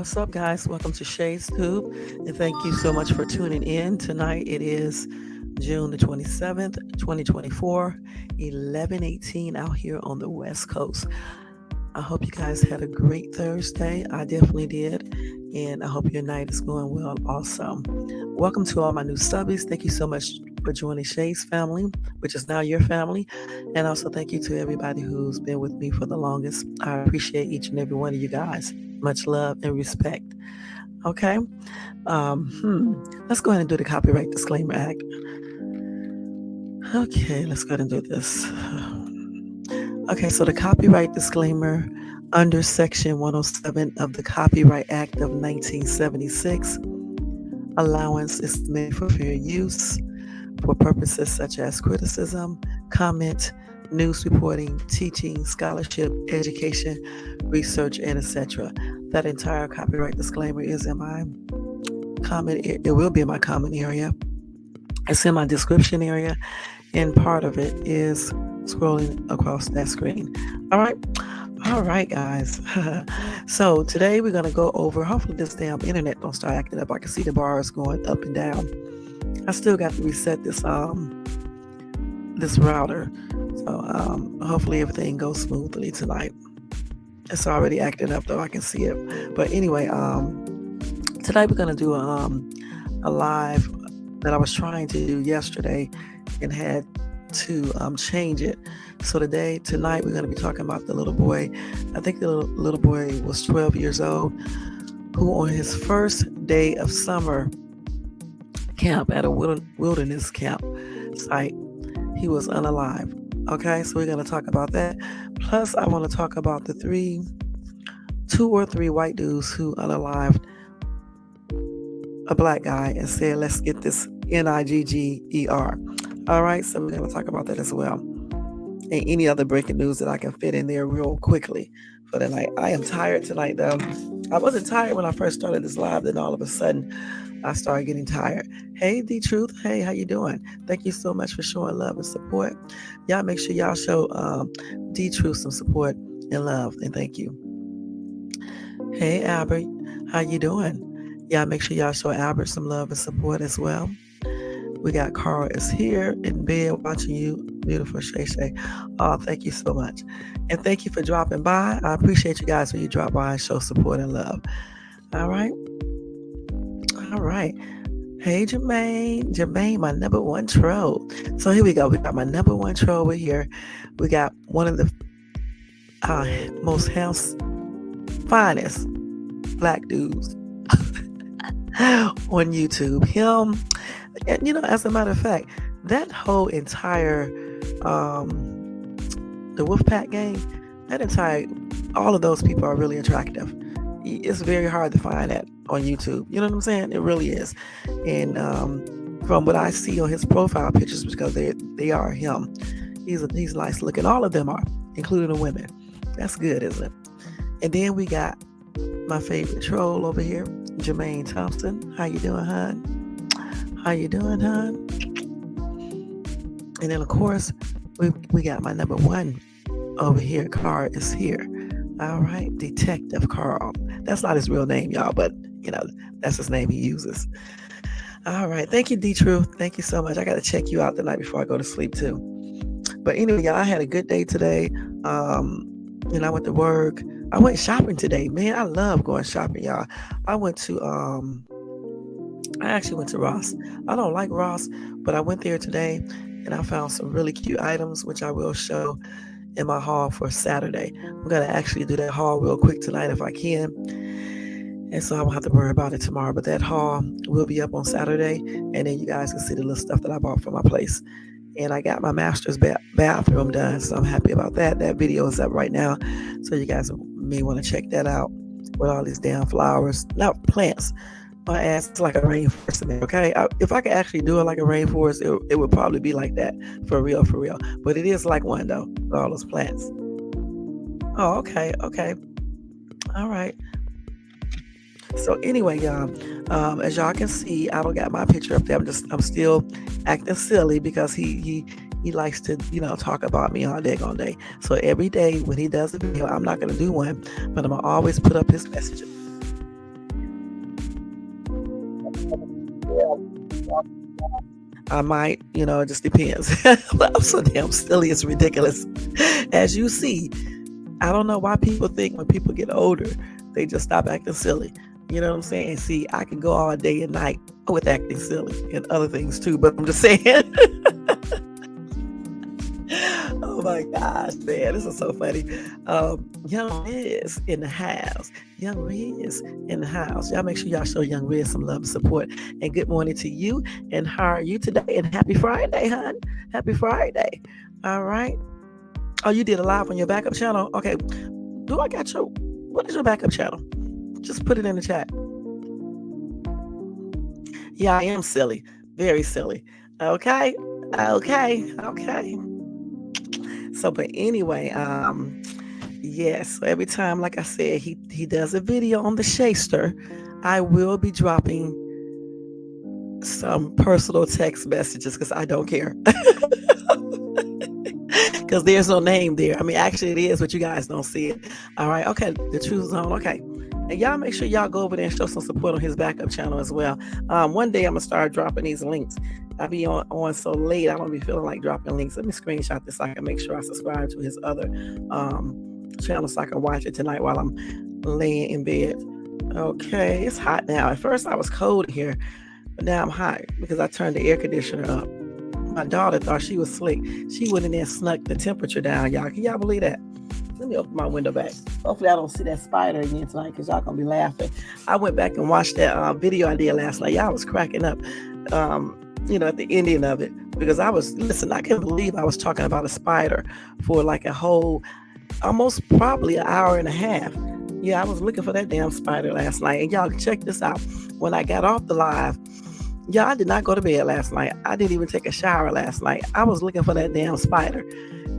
What's up, guys? Welcome to Shay's Tube, and thank you so much for tuning in. Tonight it is June the 27th, 2024, 11:18 out here on the West Coast. I hope you guys had a great Thursday. I definitely did, and I hope your night is going well also. Welcome to all my new subbies. Thank you so much for joining Shay's family, which is now your family. And also thank you to everybody who's been with me for the longest. I appreciate each and every one of you guys. Much love and respect. Okay. Let's go ahead and do the Copyright Disclaimer Act. Okay, let's go ahead and do this. Okay, so the copyright disclaimer under Section 107 of the Copyright Act of 1976, allowance is made for fair use for purposes such as criticism, comment, news reporting, teaching, scholarship, education, research, and etc. That entire copyright disclaimer is in my comment. It will be in my comment area. It's in my description area, and part of it is scrolling across that screen. All right, guys. So today we're gonna go over. Hopefully this damn internet don't start acting up. I can see the bars going up and down. I still got to reset this router. So hopefully everything goes smoothly tonight. It's already acting up though. I can see it. But anyway, today we're gonna do a live that I was trying to do yesterday and had to change it. So tonight we're going to be talking about the little boy. I think the little boy was 12 years old, who on his first day of summer camp at a wilderness camp site, he was unalive. Okay, so we're going to talk about that. Plus, I want to talk about the two or three white dudes who unalived a black guy and said, let's get this Nigger. All right, so we're going to talk about that as well. And any other breaking news that I can fit in there real quickly for the night. I am tired tonight, though. I wasn't tired when I first started this live, then all of a sudden I started getting tired. Hey, D-Truth. Hey, how you doing? Thank you so much for showing love and support. Y'all make sure y'all show D-Truth some support and love, and thank you. Hey, Albert. How you doing? Y'all make sure y'all show Albert some love and support as well. We got Carl is here in bed watching you. Beautiful Shay Shay. Oh, thank you so much. And thank you for dropping by. I appreciate you guys when you drop by and show support and love. All right. Hey, Jermaine, my number one troll. So here we go. We got my number one troll over here. We got one of the most finest black dudes on YouTube. Him. And, as a matter of fact, that whole entire, the Wolfpack gang, all of those people are really attractive. It's very hard to find that on YouTube. You know what I'm saying? It really is. And from what I see on his profile pictures, because they are him, he's nice looking. All of them are, including the women. That's good, isn't it? And then we got my favorite troll over here, Jermaine Thompson. How you doing, hon? How you doing, hon? And then, of course, we got my number one over here. Carl is here. All right, Detective Carl. That's not his real name, y'all, but, that's his name he uses. All right, thank you, D-Truth. Thank you so much. I got to check you out tonight before I go to sleep, too. But anyway, y'all, I had a good day today. And I went to work. I went shopping today. Man, I love going shopping, y'all. I actually went to Ross. I don't like Ross, but I went there today and I found some really cute items, which I will show in my haul for Saturday. I'm going to actually do that haul real quick tonight if I can. And so I won't have to worry about it tomorrow. But that haul will be up on Saturday. And then you guys can see the little stuff that I bought for my place. And I got my master's bathroom done. So I'm happy about that. That video is up right now. So you guys may want to check that out with all these damn flowers. Not plants. My ass is like a rainforest in there, okay? If I could actually do it like a rainforest, it would probably be like that, for real. But it is like one, though, with all those plants. Oh, okay. All right. So anyway, y'all, as y'all can see, I don't got my picture up there. I'm still acting silly because he likes to, talk about me all day. So every day when he does a video, I'm not going to do one, but I'm going to always put up his messages. I might, it just depends. But I'm so damn silly, it's ridiculous. As you see, I don't know why people think when people get older, they just stop acting silly. You know what I'm saying? See, I can go all day and night with acting silly and other things too, but I'm just saying. Oh my gosh, man, this is so funny. Young Riz in the house. Young Riz in the house. Y'all make sure y'all show Young Riz some love and support. And good morning to you. And how are you today? And happy Friday, hon. Happy Friday. All right. Oh, you did a live on your backup channel? Okay. Do I got your, what is your backup channel? Just put it in the chat. Yeah, I am silly. Very silly. Okay. Okay. So, but anyway, yes. So every time, like I said, he does a video on the Shayster, I will be dropping some personal text messages because I don't care. Because there's no name there. I mean, actually it is, but you guys don't see it. All right. Okay. The Truth Zone. Okay. And y'all make sure y'all go over there and show some support on his backup channel as well. One day I'm gonna start dropping these links. I be on so late, I don't be feeling like dropping links. Let me screenshot this so I can make sure I subscribe to his other channel so I can watch it tonight while I'm laying in bed. Okay, it's hot now. At first I was cold here, but now I'm hot because I turned the air conditioner up. My daughter thought she was slick. She went in there and snuck the temperature down, y'all. Can y'all believe that? Let me open my window back. Hopefully I don't see that spider again tonight because y'all gonna be laughing. I went back and watched that video I did last night. Y'all was cracking up, at the ending of it because I couldn't believe I was talking about a spider for like a whole, almost probably an hour and a half. Yeah, I was looking for that damn spider last night. And y'all check this out. When I got off the live, yeah, I did not go to bed last night. I didn't even take a shower last night. I was looking for that damn spider.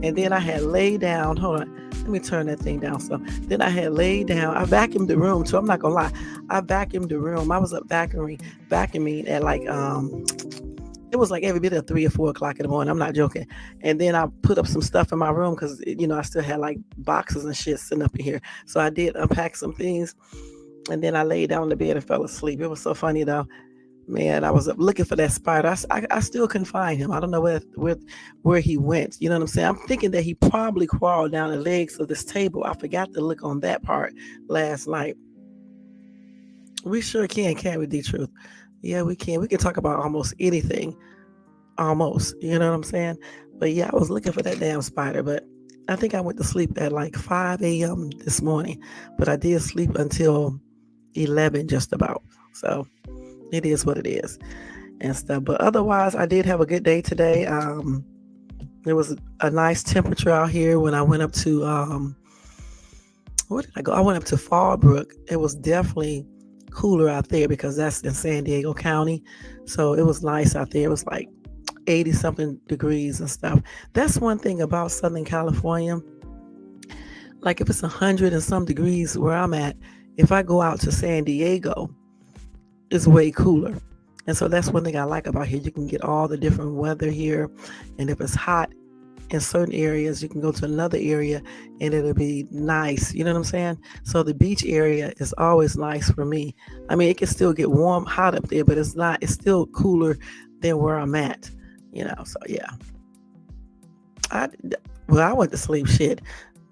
And then I had laid down. Hold on. Let me turn that thing down. So then I had laid down. I vacuumed the room too. I'm not going to lie. I vacuumed the room. I was up vacuuming at like, it was like every bit of 3 or 4 o'clock in the morning. I'm not joking. And then I put up some stuff in my room because, I still had like boxes and shit sitting up in here. So I did unpack some things. And then I laid down in the bed and fell asleep. It was so funny though. Man, I was up looking for that spider. I still couldn't find him. I don't know where he went. You know what I'm saying? I'm thinking that he probably crawled down the legs of this table. I forgot to look on that part last night. We sure can't we, D-Truth? Yeah, we can. We can talk about almost anything. Almost. You know what I'm saying? But yeah, I was looking for that damn spider. But I think I went to sleep at like 5 a.m. this morning. But I did sleep until 11 just about. So it is what it is and stuff. But otherwise, I did have a good day today. There was a nice temperature out here when I went up to, where did I go? I went up to Fallbrook. It was definitely cooler out there because that's in San Diego County. So it was nice out there. It was like 80 something degrees and stuff. That's one thing about Southern California. Like if it's 100 and some degrees where I'm at, if I go out to San Diego, it's way cooler. And so that's one thing I like about here. You can get all the different weather here. And if it's hot in certain areas, you can go to another area and it'll be nice. You know what I'm saying? So the beach area is always nice for me. I mean, it can still get hot up there, but it's still cooler than where I'm at. So yeah. I went to sleep shit.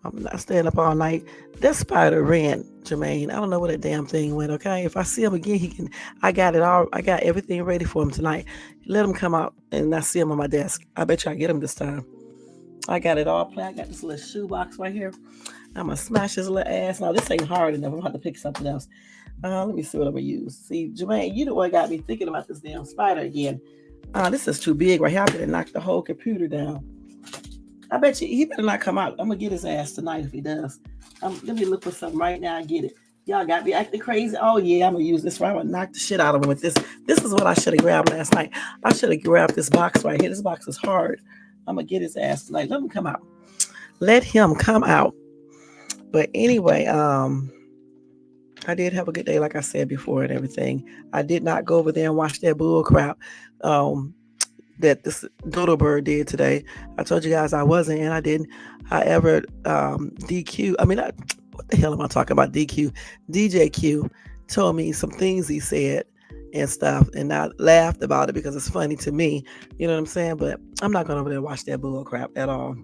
I'm not staying up all night. That spider ran, Jermaine. I don't know where that damn thing went, okay? If I see him again, I got everything ready for him tonight. Let him come out and I see him on my desk. I bet you I get him this time. I got it all planned. I got this little shoebox right here. I'm going to smash his little ass. No, this ain't hard enough. I'm going to have to pick something else. Let me see what I'm going to use. See, Jermaine, you the one got me thinking about this damn spider again. This is too big right here. I better knock the whole computer down. I bet you he better not come out. I'm going to get his ass tonight if he does. Let me look for something right now and get it. Y'all got me acting crazy. Oh, yeah, I'm going to use this. I'm going to knock the shit out of him with this. This is what I should have grabbed last night. I should have grabbed this box right here. This box is hard. I'm going to get his ass tonight. Let him come out. Let him come out. But anyway, I did have a good day, like I said before and everything. I did not go over there and watch that bull crap that this dodo bird did today. I told you guys I wasn't, and I didn't. However, DQ, what the hell am I talking about? DJ Q told me some things he said, and stuff, and I laughed about it because it's funny to me. You know what I'm saying? But I'm not going over there and watch that bull crap at all.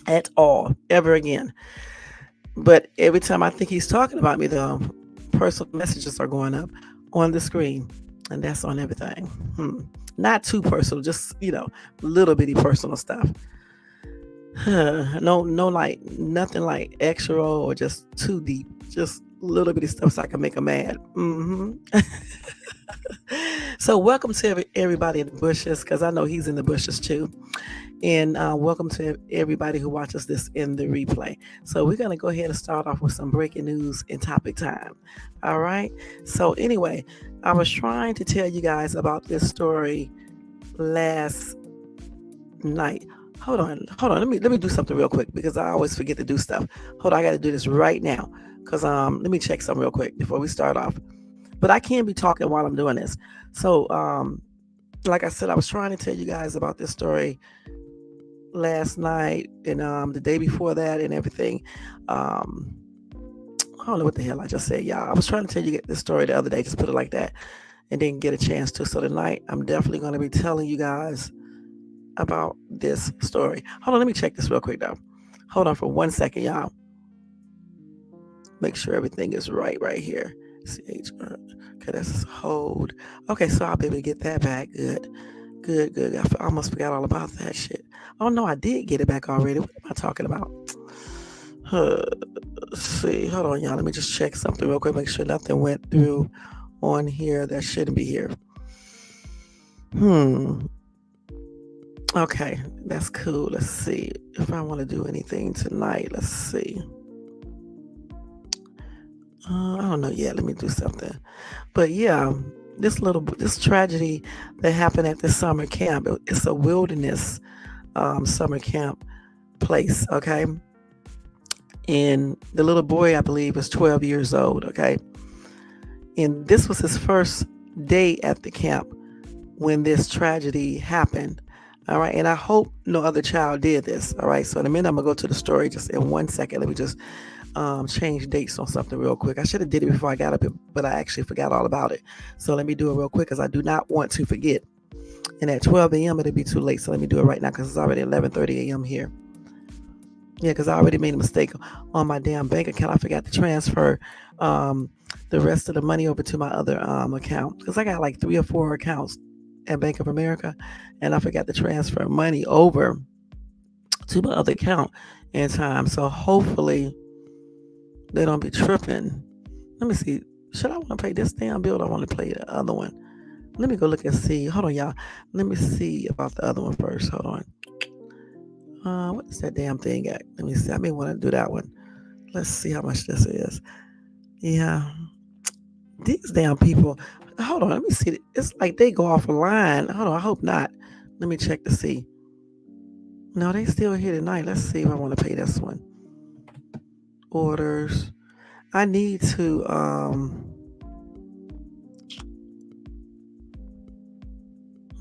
At all. Ever again. But every time I think he's talking about me, though, personal messages are going up on the screen. And that's on everything. Not too personal, just, little bitty personal stuff. No, like nothing like extra or just too deep. Just little bitty stuff so I can make them mad. So welcome to everybody in the bushes, because I know he's in the bushes too. And welcome to everybody who watches this in the replay. So we're going to go ahead and start off with some breaking news and topic time. All right. So anyway, I was trying to tell you guys about this story last night. Hold on. Let me do something real quick because I always forget to do stuff. Hold on, I got to do this right now because let me check something real quick before we start off. But I can't be talking while I'm doing this. So like I said, I was trying to tell you guys about this story last night and the day before that and everything. I don't know what the hell I just said, y'all. I was trying to tell you this story the other day, just put it like that, and didn't get a chance to. So tonight, I'm definitely going to be telling you guys about this story. Hold on, let me check this real quick, though. Hold on for 1 second, y'all. Make sure everything is right here. Okay, that's hold. Okay, so I'll be able to get that back. Good. I almost forgot all about that shit. Oh no, I did get it back already. What am I talking about? Let's see. Hold on, y'all. Let me just check something real quick. Make sure nothing went through on here that shouldn't be here. Okay, that's cool. Let's see if I want to do anything tonight. Let's see. I don't know yet. Let me do something. But yeah, this tragedy that happened at the summer camp. It's a wilderness summer camp place. Okay, and the little boy, I believe, was 12 years old. Okay, and this was his first day at the camp when this tragedy happened. All right, and I hope no other child did this. All right, so in a minute I'm gonna go to the story. Just in 1 second, let me just change dates on something real quick. I should have did it before I got up, but I actually forgot all about it. So let me do it real quick because I do not want to forget. And at 12 a.m. it'll be too late. So let me do it right now because it's already 11:30 a.m. here. Yeah, because I already made a mistake on my damn bank account. I forgot to transfer the rest of the money over to my other account because I got like 3 or 4 accounts at Bank of America, and I forgot to transfer money over to my other account in time. So hopefully they don't be tripping. Let me see. Should I want to pay this damn bill or I want to pay the other one? Let me go look and see. Hold on, y'all. Let me see about the other one first. Hold on. What is that damn thing at? Let me see. I may want to do that one. Let's see how much this is. Yeah. These damn people. Hold on. Let me see. It's like they go off a line. Hold on. I hope not. Let me check to see. No, they still here tonight. Let's see if I want to pay this one. Orders. I need to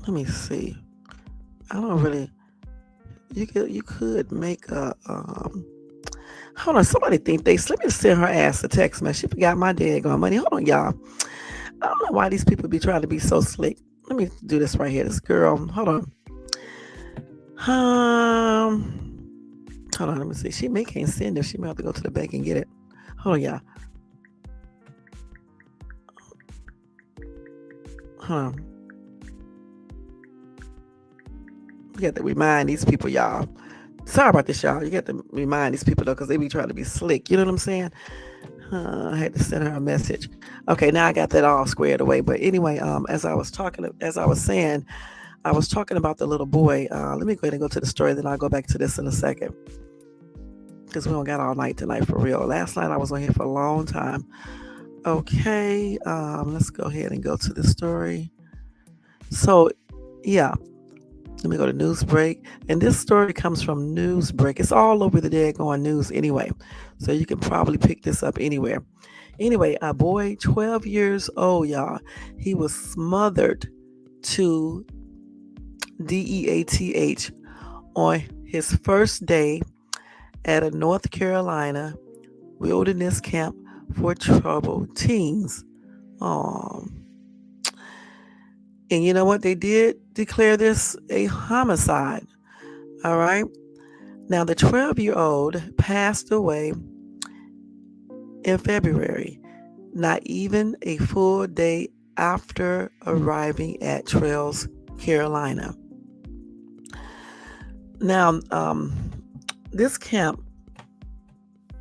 let me see. I don't really you could make a hold on, somebody think they let me send her ass a text message. She forgot my daggone money. Hold on, y'all. I don't know why these people be trying to be so slick. Let me do this right here. This girl, hold on. Hold on, let me see. She may can't send it. She may have to go to the bank and get it. Hold on, y'all. Hold on. You got to remind these people, y'all. Sorry about this, y'all. You got to remind these people, though, because they be trying to be slick. You know what I'm saying? I had to send her a message. Okay, now I got that all squared away. But anyway, as I was saying, I was talking about the little boy. Let me go ahead and go to the story, then I'll go back to this in a second. Because we don't got all night tonight for real. Last night I was on here for a long time. Okay, let's go ahead and go to the story. So, yeah. Let me go to Newsbreak. And this story comes from Newsbreak. It's all over the daggone news anyway. So you can probably pick this up anywhere. Anyway, a boy, 12 years old, y'all. He was smothered to DEATH on his first day at a North Carolina wilderness camp for troubled teens. And you know what? They did declare this a homicide. All right. Now, the 12-year-old passed away in February, not even a full day after arriving at Trails, Carolina. Now, this camp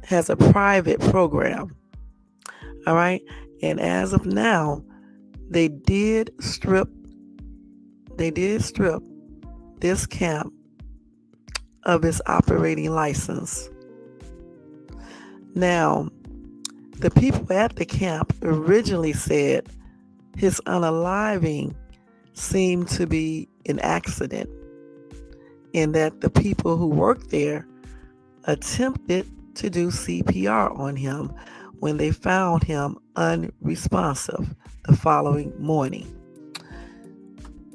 has a private program, all right? And as of now, they did strip this camp of its operating license. Now, the people at the camp originally said his unaliving seemed to be an accident, and that the people who worked there attempted to do CPR on him when they found him unresponsive the following morning.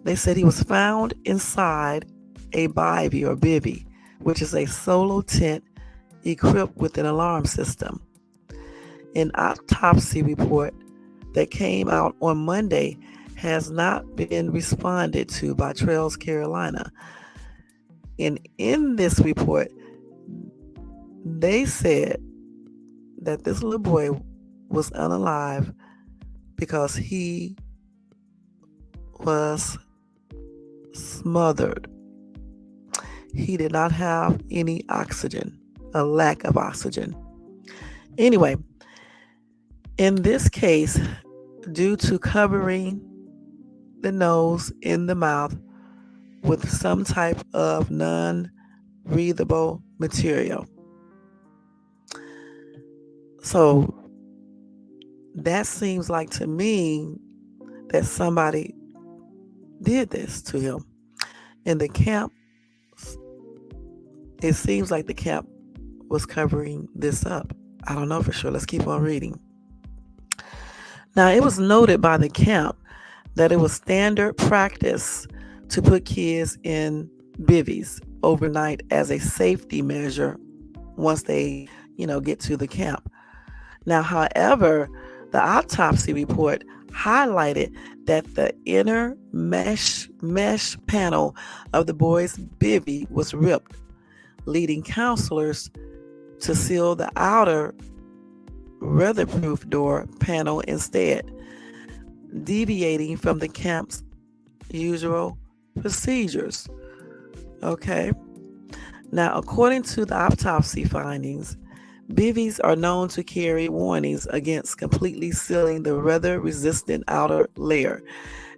They said he was found inside a bivy, which is a solo tent equipped with an alarm system. An autopsy report that came out on Monday has not been responded to by Trails Carolina. And in this report, they said that this little boy was unalive because he was smothered. He did not have any oxygen, a lack of oxygen. Anyway, in this case, due to covering the nose and the mouth with some type of non-breathable material. So that seems like to me that somebody did this to him. And the camp, it seems like the camp was covering this up. I don't know for sure. Let's keep on reading. Now, it was noted by the camp that it was standard practice to put kids in bivvies overnight as a safety measure once they, get to the camp. Now, however, the autopsy report highlighted that the inner mesh panel of the boy's bivvy was ripped, leading counselors to seal the outer weatherproof door panel instead, deviating from the camp's usual procedures. Okay. Now, according to the autopsy findings, bivvies are known to carry warnings against completely sealing the weather-resistant outer layer,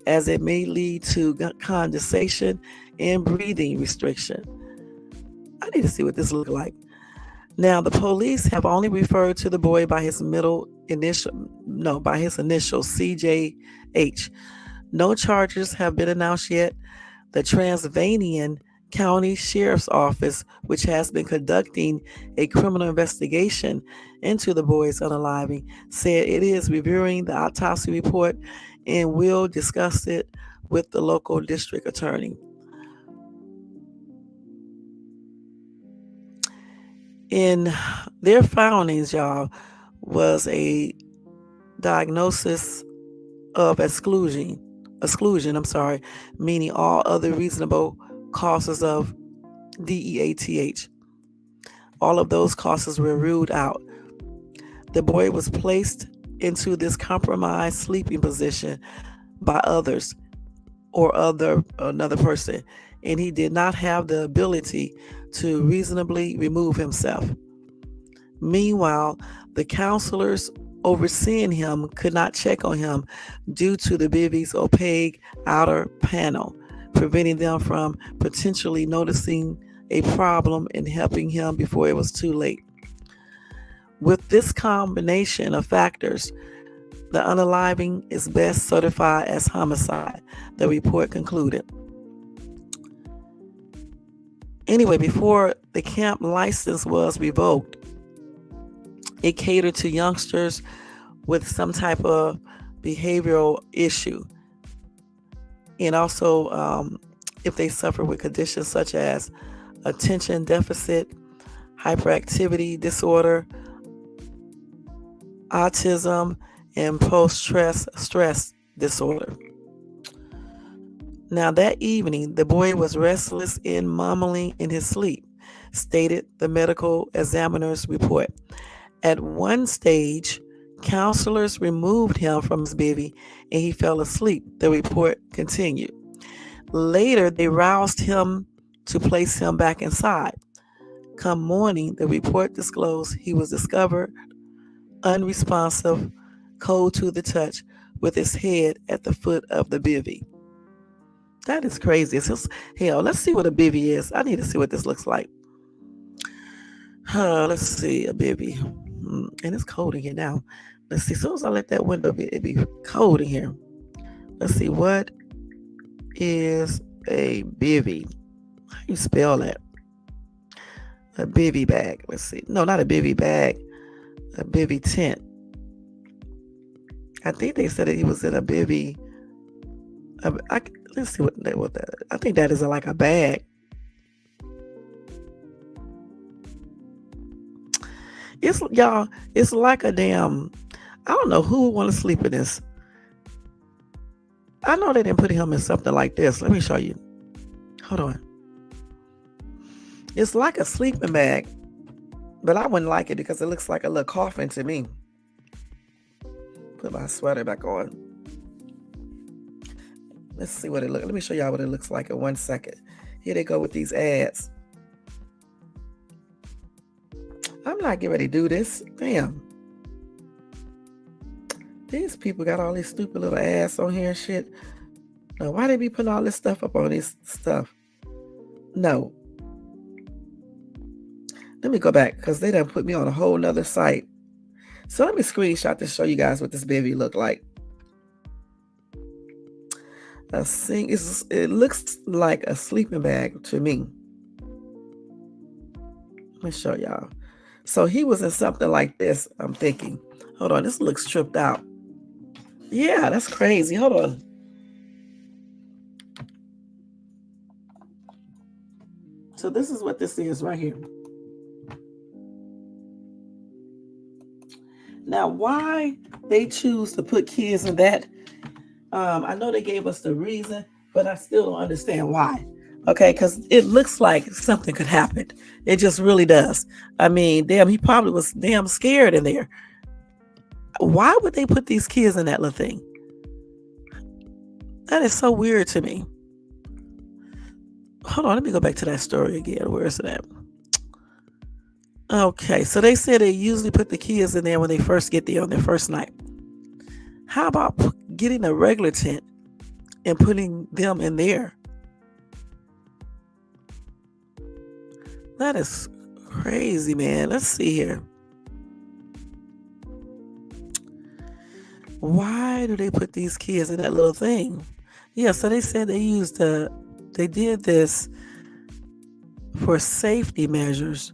as it may lead to condensation and breathing restriction. I need to see what this looks like. Now, the police have only referred to the boy by his initial CJH. No charges have been announced yet. The Transylvanian County Sheriff's Office, which has been conducting a criminal investigation into the boy's unaliving, said it is reviewing the autopsy report and will discuss it with the local district attorney. In their findings, y'all, was a diagnosis of exclusion, meaning all other reasonable causes of DEATH. All of those causes were ruled out. The boy was placed into this compromised sleeping position by others or another person, and he did not have the ability to reasonably remove himself. Meanwhile, the counselors overseeing him could not check on him due to the bivvy's opaque outer panel, preventing them from potentially noticing a problem and helping him before it was too late. With this combination of factors, the unaliving is best certified as homicide, the report concluded. Anyway, before the camp license was revoked, it catered to youngsters with some type of behavioral issue. And also, if they suffer with conditions such as attention deficit, hyperactivity disorder, autism, and post-stress disorder. Now that evening, the boy was restless and mumbling in his sleep, stated the medical examiner's report. At one stage, counselors removed him from his bivvy and he fell asleep. The report continued. Later, they roused him to place him back inside. Come morning, the report disclosed he was discovered unresponsive, cold to the touch, with his head at the foot of the bivvy. That is crazy. It's just, hell, let's see what a bivvy is. I need to see what this looks like. Let's see, a bivvy. And it's cold in here now. Let's see. As soon as I let that window be, it be cold in here. Let's see. What is a bivvy? How do you spell that? A bivvy bag. Let's see. No, not a bivvy bag. A bivvy tent. I think they said that he was in a bivvy. Let's see what that. I think that is like a bag. It's y'all. It's like a damn. I don't know who would want to sleep in this. I know they didn't put him in something like this. Let me show you. Hold on. It's like a sleeping bag, but I wouldn't like it because it looks like a little coffin to me. Put my sweater back on. Let's see what it looks. Let me show y'all what it looks like in 1 second. Here they go with these ads. I'm not getting ready to do this. Damn. These people got all these stupid little ads on here and shit. Now, why they be putting all this stuff up on this stuff? No. Let me go back because they done put me on a whole nother site. So let me screenshot to show you guys what this baby look like. It looks like a sleeping bag to me. Let me show y'all. So he was in something like this, I'm thinking. Hold on, this looks tripped out. Yeah, that's crazy. Hold on. So this is what this is right here. Now, why they choose to put kids in that, I know they gave us the reason, but I still don't understand why. Okay, because it looks like something could happen. It just really does. I mean, damn, he probably was damn scared in there. Why would they put these kids in that little thing? That is so weird to me. Hold on, let me go back to that story again. Where is it at? Okay, so they said they usually put the kids in there when they first get there on their first night. How about getting a regular tent and putting them in there? That is crazy, man. Let's see here. Why do they put these kids in that little thing? Yeah, so they said they did this for safety measures,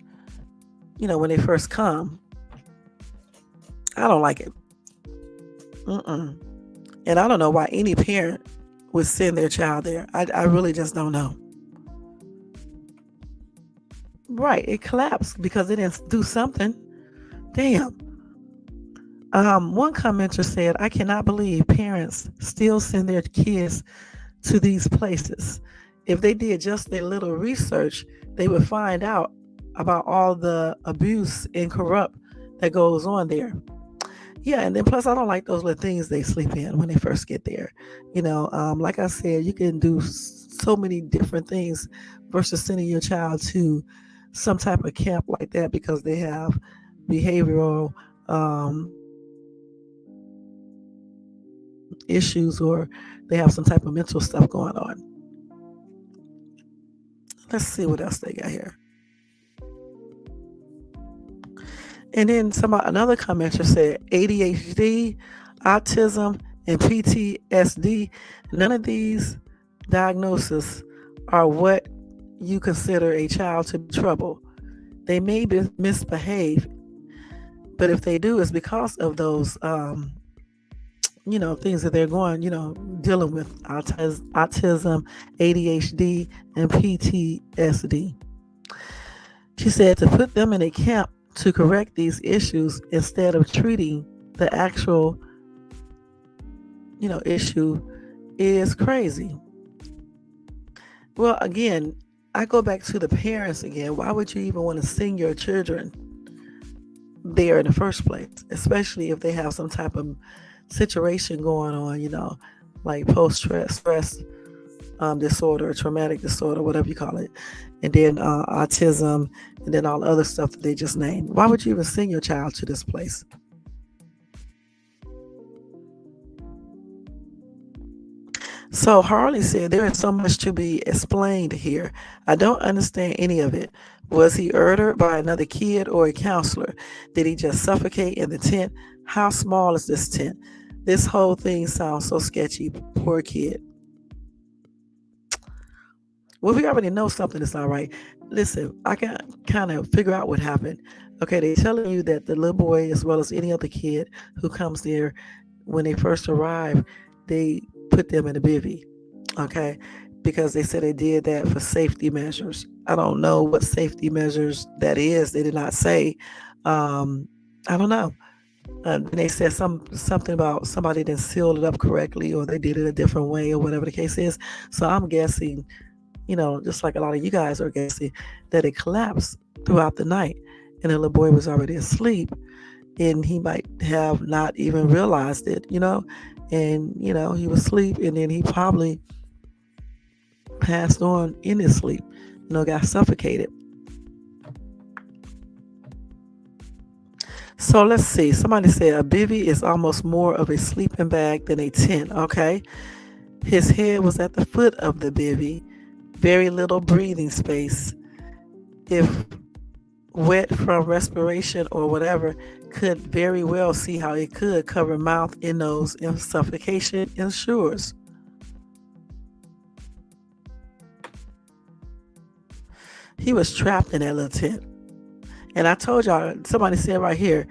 when they first come. I don't like it. And I don't know why any parent would send their child there. I really just don't know. Right, it collapsed because they didn't do something. Damn. One commenter said, I cannot believe parents still send their kids to these places. If they did just their little research, they would find out about all the abuse and corrupt that goes on there. Yeah, and then plus I don't like those little things they sleep in when they first get there. Like I said, you can do so many different things versus sending your child to some type of camp like that because they have behavioral issues or they have some type of mental stuff going on. Let's see what else they got here. And then another commenter said ADHD, autism, and PTSD, none of these diagnoses are what you consider a child to be trouble. They may misbehave, but if they do, it's because of those things that they're going, dealing with autism, ADHD, and PTSD. She said to put them in a camp to correct these issues instead of treating the actual, issue is crazy. Well, again, I go back to the parents again. Why would you even want to send your children there in the first place? Especially if they have some type of situation going on, like post stress disorder, traumatic disorder, whatever you call it, and then autism, and then all the other stuff that they just named. Why would you even send your child to this place? So Harley said, there is so much to be explained here. I don't understand any of it. Was he murdered by another kid or a counselor? Did he just suffocate in the tent? How small is this tent? This whole thing sounds so sketchy. Poor kid. Well, we already know something is not right. Listen, I can kind of figure out what happened. Okay, they're telling you that the little boy, as well as any other kid who comes there, when they first arrive, they put them in a bivvy. Okay, because they said they did that for safety measures. I don't know what safety measures that is. They did not say. Um, I don't know. And they said something about somebody didn't seal it up correctly, or they did it a different way, or whatever the case is. So I'm guessing, just like a lot of you guys are guessing, that it collapsed throughout the night, and the little boy was already asleep, and he might have not even realized it, and he was asleep, and then he probably passed on in his sleep, got suffocated. So let's see. Somebody said a bivvy is almost more of a sleeping bag than a tent. Okay. His head was at the foot of the bivvy, very little breathing space. If wet from respiration or whatever, could very well see how it could cover mouth and nose if suffocation ensures. He was trapped in that little tent. And I told y'all, somebody said right here,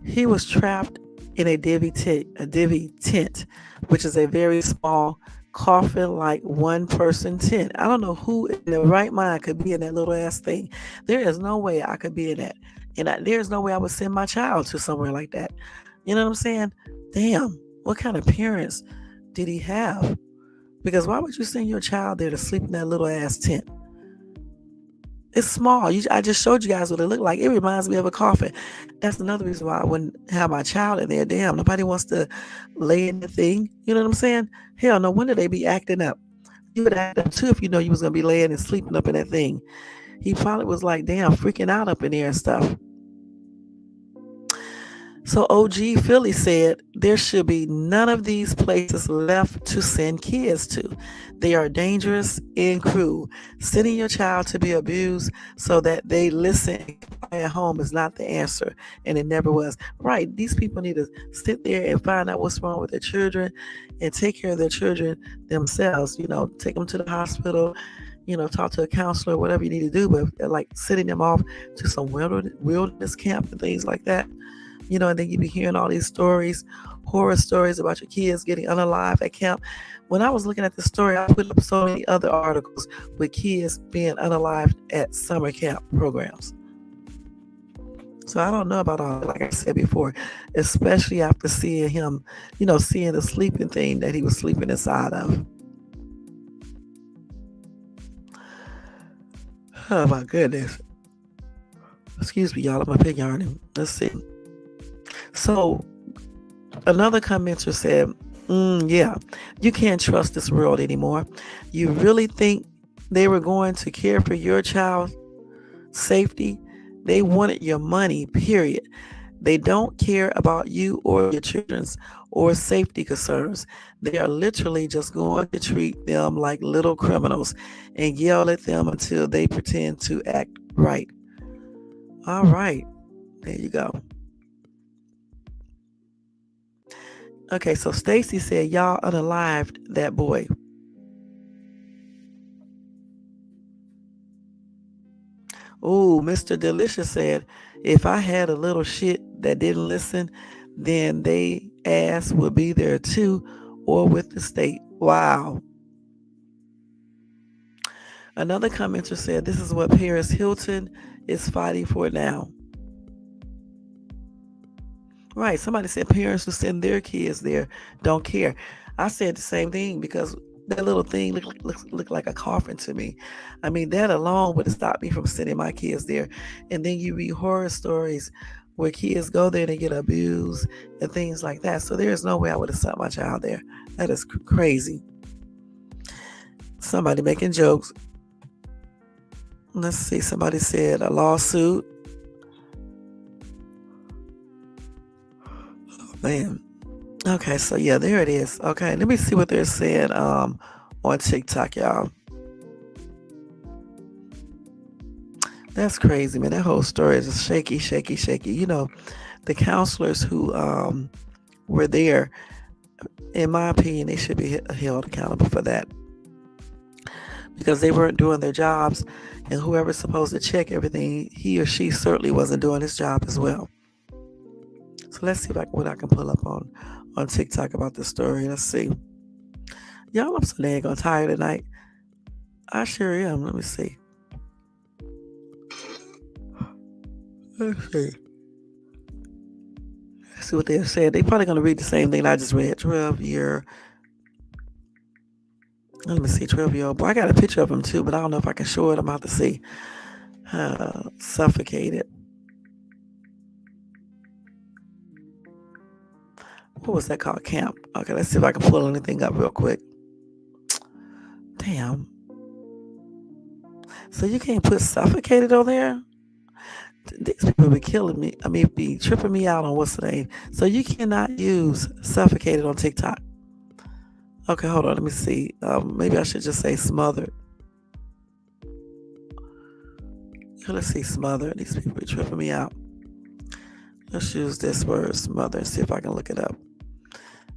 he was trapped in a divvy tent, which is a very small coffin-like one-person tent. I don't know who in their right mind could be in that little ass thing. There is no way I could be in that, and there's no way I would send my child to somewhere like that. You know what I'm saying? Damn, what kind of parents did he have? Because why would you send your child there to sleep in that little ass tent? It's small. I just showed you guys what it looked like. It reminds me of a coffin. That's another reason why I wouldn't have my child in there. Damn, nobody wants to lay in the thing. You know what I'm saying? Hell, no wonder they be acting up. You would act up too if you know you was gonna be laying and sleeping up in that thing. He probably was like, damn, freaking out up in there and stuff. So OG Philly said there should be none of these places left to send kids to. They are dangerous and cruel. Sending your child to be abused so that they listen and cry at home is not the answer, and it never was. Right, these people need to sit there and find out what's wrong with their children and take care of their children themselves. Take them to the hospital, talk to a counselor, whatever you need to do, but like sending them off to some wilderness camp and things like that. And then you be hearing all these stories, horror stories about your kids getting unalive at camp. When I was looking at the story, I put up so many other articles with kids being unalived at summer camp programs. So I don't know about all that, like I said before, especially after seeing him, seeing the sleeping thing that he was sleeping inside of. Oh my goodness. Excuse me, y'all. I'm a pig yarning. Let's see. So another commenter said, yeah, you can't trust this world anymore. You really think they were going to care for your child's safety? They wanted your money, period. They don't care about you or your children's or safety concerns. They are literally just going to treat them like little criminals and yell at them until they pretend to act right. All right, there you go. Okay, so Stacy said, y'all unalived that boy. Oh, Mr. Delicious said, if I had a little shit that didn't listen, then they ass would be there too, or with the state. Wow. Another commenter said, this is what Paris Hilton is fighting for now. Right. Somebody said parents who send their kids there don't care. I said the same thing because That little thing looked like a coffin to me. I mean, that alone would have stopped me from sending my kids there. And then you read horror stories where kids go there and get abused and things like that. So there is no way I would have sent my child there. That is crazy. Somebody making jokes. Let's see. Somebody said a lawsuit. Oh, man. Okay, so yeah, there it is. Okay, let me see what they're saying on TikTok, y'all. That's crazy, man. That whole story is just shaky, shaky, shaky. You know, the counselors who were there, in my opinion, they should be held accountable for that, because they weren't doing their jobs, and whoever's supposed to check everything, he or she certainly wasn't doing his job as well. So let's see what I can pull up on TikTok about this story. Let's see. Y'all, I'm so dang tired tonight. I sure am. Let me see. Let's see. Let's see what they said. They probably going to read the same thing I just read. 12-year. Let me see. 12-year-old boy. I got a picture of him too, but I don't know if I can show it. I'm about to see. Suffocated. What was that called? Camp. Okay, let's see if I can pull anything up real quick. Damn. So you can't put suffocated on there? These people be killing me. I mean, be tripping me out on what's the name. So you cannot use suffocated on TikTok. Okay, hold on. Let me see. Maybe I should just say smothered. Let's see, smothered. These people be tripping me out. Let's use this word, smothered, and see if I can look it up.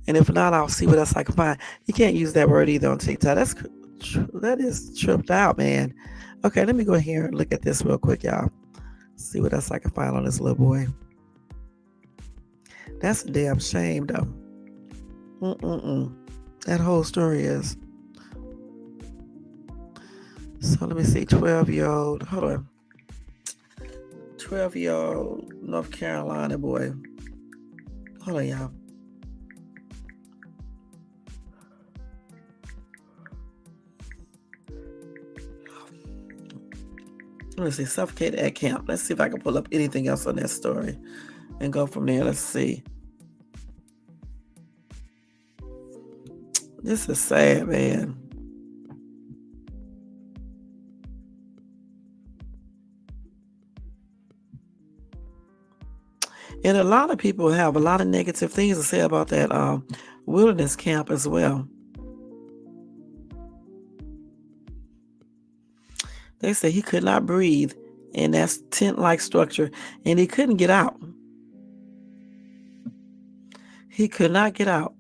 And if not, I'll see what else I can find. You can't use that word either on TikTok. That is tripped out, man. Okay, let me go here and look at this real quick, y'all. See what else I can find on this little boy. That's a damn shame, though. That whole story is. So let me see. 12-year-old. Hold on. 12-year-old North Carolina boy. Hold on, y'all. Let me see. Suffocated at camp. Let's see if I can pull up anything else on that story and go from there. Let's see. This is sad, man. And a lot of people have a lot of negative things to say about that wilderness camp as well. They say he could not breathe in that tent-like structure, and he couldn't get out. He could not get out.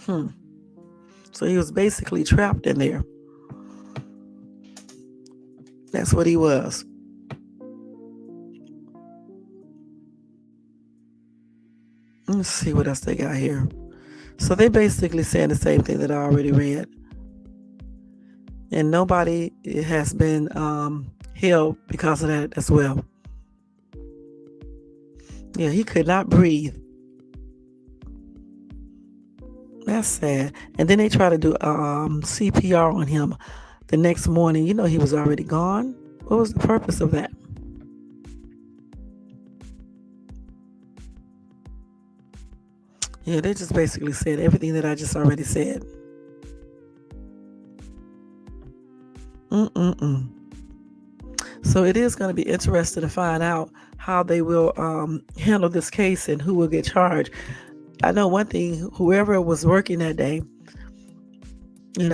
So he was basically trapped in there. That's what he was. Let's see what else they got here. So they basically saying the same thing that I already read. And nobody has been held because of that as well. Yeah, he could not breathe. That's sad. And then they try to do CPR on him the next morning. You know he was already gone. What was the purpose of that? Yeah, they just basically said everything that I just already said. So it is going to be interesting to find out how they will handle this case and who will get charged. I know one thing, whoever was working that day,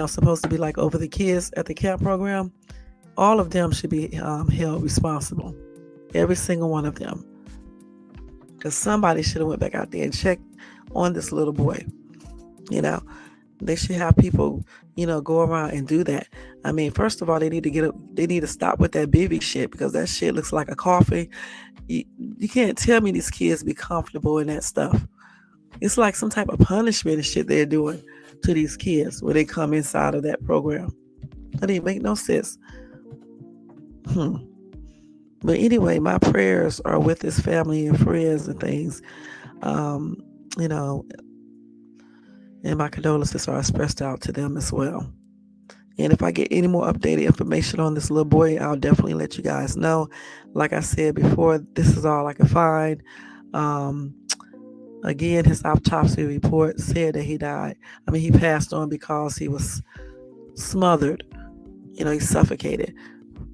supposed to be like over the kids at the camp program, all of them should be held responsible. Every single one of them. Because somebody should have went back out there and checked on this little boy. They should have people, go around and do that. I mean, first of all, they need to stop with that baby shit, because that shit looks like a coffin. You can't tell me these kids be comfortable in that stuff. It's like some type of punishment and shit they're doing to these kids when they come inside of that program. That didn't make no sense. But anyway, my prayers are with his family and friends and things. And and my condolences are expressed out to them as well. And if I get any more updated information on this little boy, I'll definitely let you guys know. Like I said before, this is all I can find. Um, Again, his autopsy report said that he died. He passed on because he was smothered. He suffocated,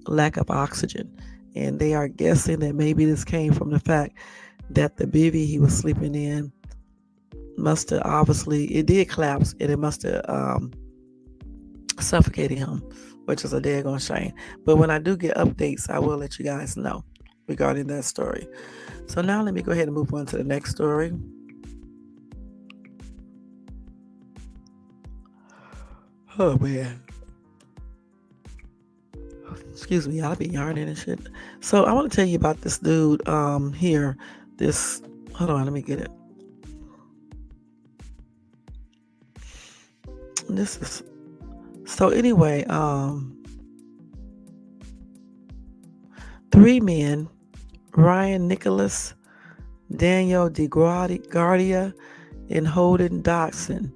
lack of oxygen. And they are guessing that maybe this came from the fact that the bivvy he was sleeping in must have it did collapse, and it must have suffocated him, which is a daggone shame. But when I do get updates, I will let you guys know regarding that story. So now let me go ahead and move on to the next story. Oh man. Excuse me, y'all, be yarning and shit. So I want to tell you about this dude here. This hold on, let me get it. This is so anyway, 3 men, Ryan Nicholas, Daniel DeGuardia, and Holden Dodson.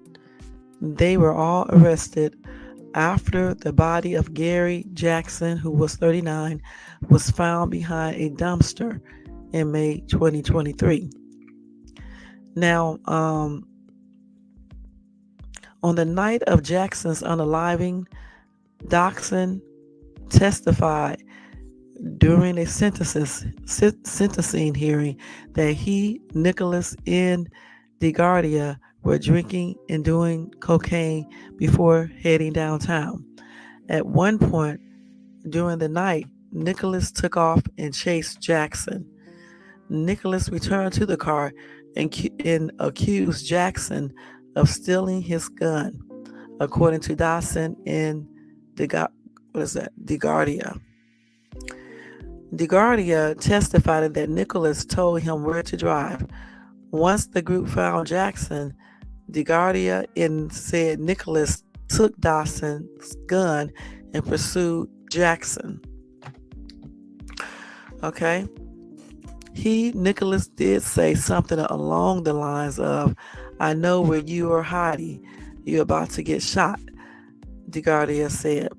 They were all arrested after the body of Gary Jackson, who was 39, was found behind a dumpster in May 2023. Now, on the night of Jackson's unaliving, Dodson testified during a sentencing hearing that he, Nicholas, and DeGuardia were drinking and doing cocaine before heading downtown. At one point during the night, Nicholas took off and chased Jackson. Nicholas returned to the car and accused Jackson of stealing his gun, according to Dodson and DeGuardia. DeGuardia testified that Nicholas told him where to drive. Once the group found Jackson, DeGuardia said Nicholas took Dawson's gun and pursued Jackson. Okay. Nicholas did say something along the lines of, "I know where you are hiding. You're about to get shot," DeGuardia said.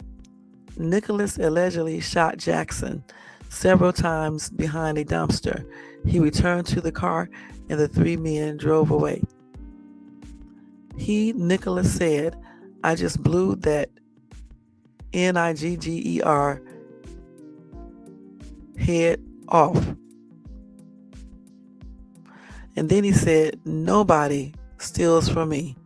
Nicholas allegedly shot Jackson several times behind a dumpster. He returned to the car and the 3 men drove away. Nicholas said, "I just blew that NIGGER head off." And then he said, "Nobody steals from me."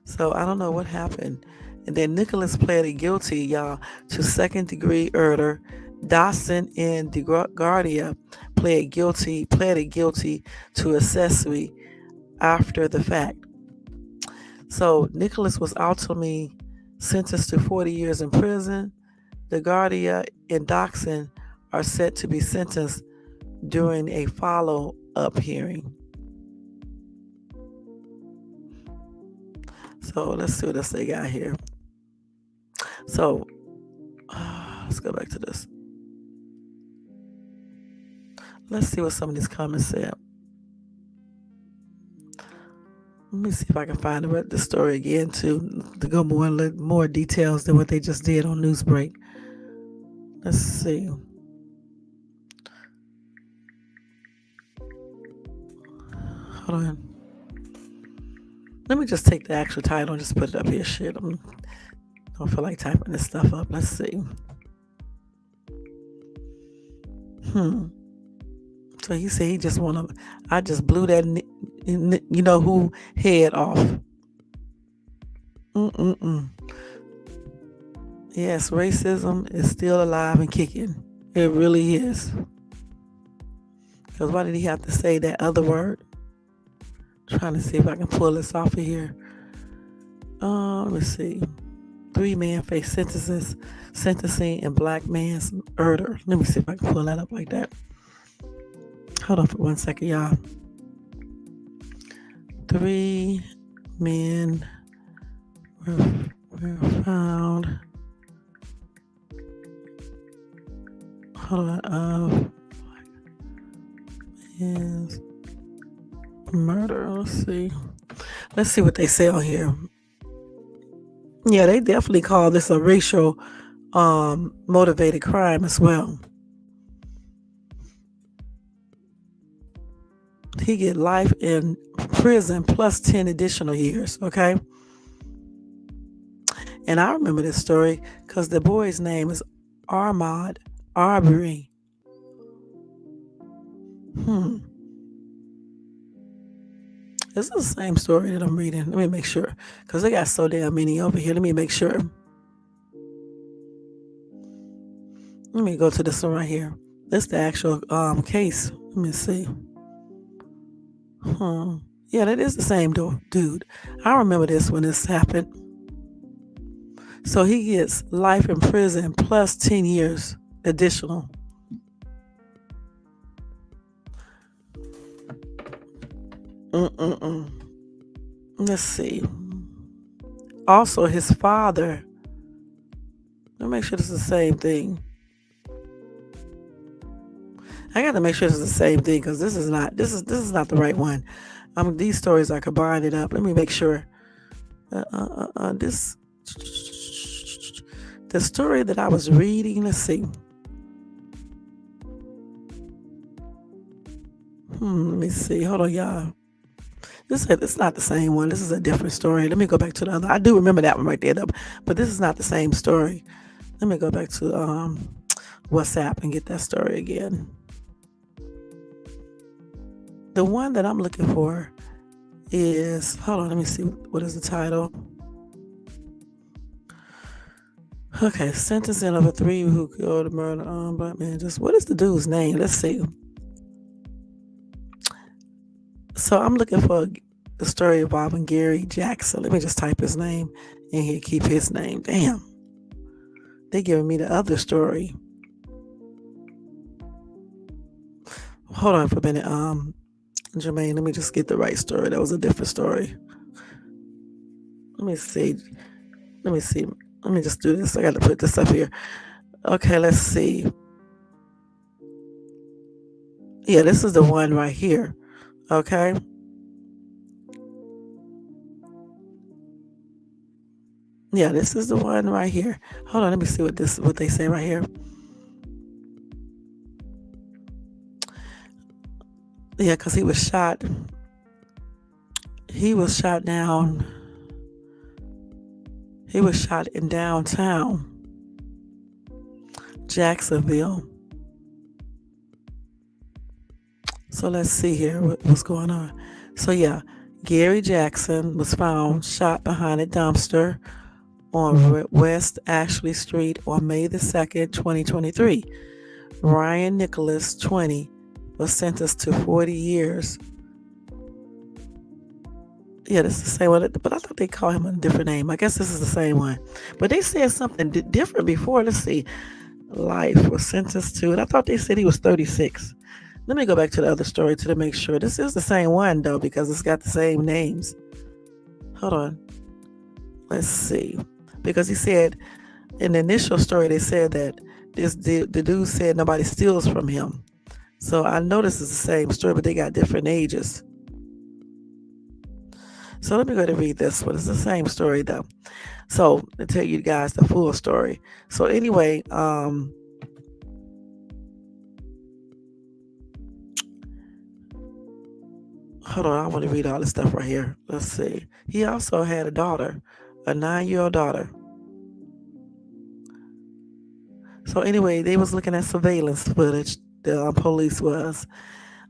So I don't know what happened. And then Nicholas pleaded guilty, y'all, to second-degree murder. Dawson and DeGuardia pleaded guilty to accessory after the fact. So Nicholas was ultimately sentenced to 40 years in prison. DeGuardia and Dodson are set to be sentenced during a follow-up hearing. So let's see what else they got here. So let's go back to this. Let's see what some of these comments said. Let me see if I can find the story again to go more details than what they just did on Newsbreak. Let's see. Hold on. Let me just take the actual title and just put it up here. Shit, I don't feel like typing this stuff up. Let's see. So he said he just I just blew that, who head off. Yes, racism is still alive and kicking. It really is. Because why did he have to say that other word? Trying to see if I can pull this off of here. Let me see. 3 men face sentencing in black man's murder. Let me see if I can pull that up like that. Hold on for 1 second, y'all. 3 men were found. Hold on. His murder. Let's see. Let's see what they say on here. Yeah, they definitely call this a racial motivated crime as well. He get life in prison plus 10 additional years, okay? And I remember this story because the boy's name is Ahmaud Arbery. This is the same story that I'm reading. Let me make sure because they got so damn many over here. Let me make sure. Let me go to this one right here. This is the actual case. Let me see. Yeah, that is the same dude. I remember this when this happened. So he gets life in prison plus 10 years additional. Let's see. Also, his father. Let me make sure this is the same thing. I got to make sure this is the same thing because this is not the right one. These stories are combined up. Let me make sure. The story that I was reading. Let's see. Let me see. Hold on, y'all. It's not the same one. This is a different story. Let me go back to the other. I do remember that one right there, though, but this is not the same story. Let me go back to WhatsApp and get that story again. The one that I'm looking for is, hold on, let me see, what is the title? Okay, sentencing of a 3 who killed a murder black man. Just what is the dude's name? Let's see. So I'm looking for the story involving Gary Jackson. Let me just type his name in here, keep his name. Damn. They giving me the other story. Hold on for a minute. Jermaine, let me just get the right story. That was a different story. Let me see. Let me just do this. I got to put this up here. Okay, let's see. Yeah, this is the one right here. Okay. Yeah, this is the one right here. Hold on, let me see what they say right here. Yeah, because he was shot. He was shot down. He was shot in downtown Jacksonville. So let's see here what's going on. So yeah, Gary Jackson was found shot behind a dumpster on West Ashley Street on May the 2nd, 2023. Ryan Nicholas, 20, was sentenced to 40 years. Yeah, this is the same one, but I thought they called him a different name. I guess this is the same one. But they said something different before. Let's see. Life was sentenced to, and I thought they said he was 36. Let me go back to the other story to make sure. This is the same one, though, because it's got the same names. Hold on. Let's see. Because he said, in the initial story, they said that the dude said nobody steals from him. So I know this is the same story, but they got different ages. So let me go ahead and read this one. It's the same story, though. So to tell you guys the full story. So anyway, hold on, I want to read all this stuff right here. Let's see. He also had a daughter, a 9-year-old daughter. So anyway, they was looking at surveillance footage, the police was,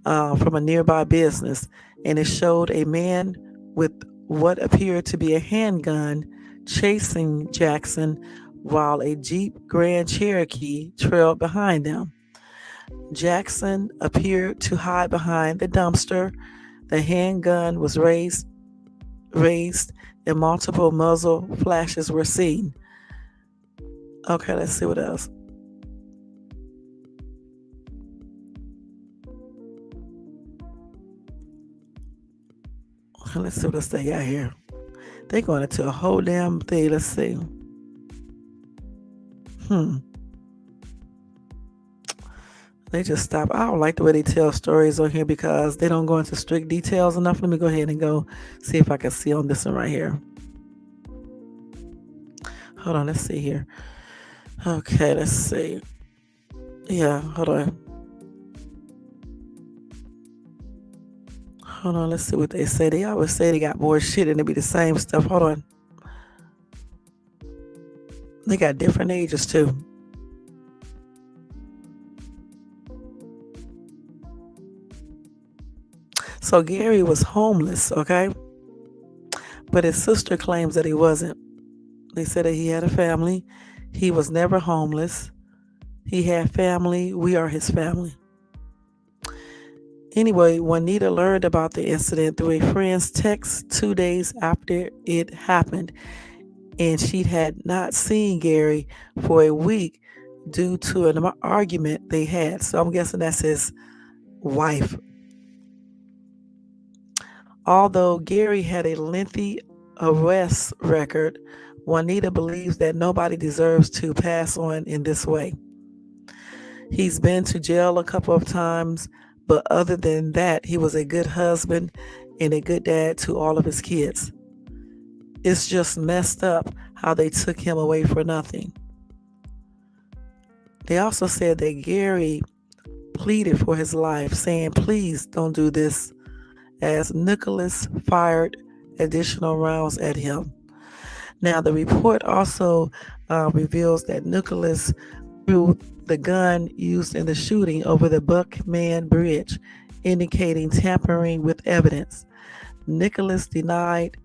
from a nearby business, and it showed a man with what appeared to be a handgun chasing Jackson while a Jeep Grand Cherokee trailed behind them. Jackson appeared to hide behind the dumpster. The handgun was raised, and multiple muzzle flashes were seen. Okay, let's see what else. Let's see what else they got here. They're going into a whole damn thing. Let's see. They just stop. I don't like the way they tell stories on here because they don't go into strict details enough. Let me go ahead and go see if I can see on this one right here. Hold on, let's see here. Okay, let's see. Yeah, hold on. Hold on, let's see what they say. They always say they got more shit and it be the same stuff. Hold on. They got different ages too. So Gary was homeless, okay? But his sister claims that he wasn't. They said that he had a family. He was never homeless. He had family. We are his family. Anyway, Juanita learned about the incident through a friend's text 2 days after it happened, and she had not seen Gary for a week due to an argument they had. So I'm guessing that's his wife. Although Gary had a lengthy arrest record, Juanita believes that nobody deserves to pass on in this way. He's been to jail a couple of times, but other than that, he was a good husband and a good dad to all of his kids. It's just messed up how they took him away for nothing. They also said that Gary pleaded for his life, saying, "Please don't do this," as Nicholas fired additional rounds at him. Now, the report also reveals that Nicholas threw the gun used in the shooting over the Buckman Bridge, indicating tampering with evidence. Nicholas denied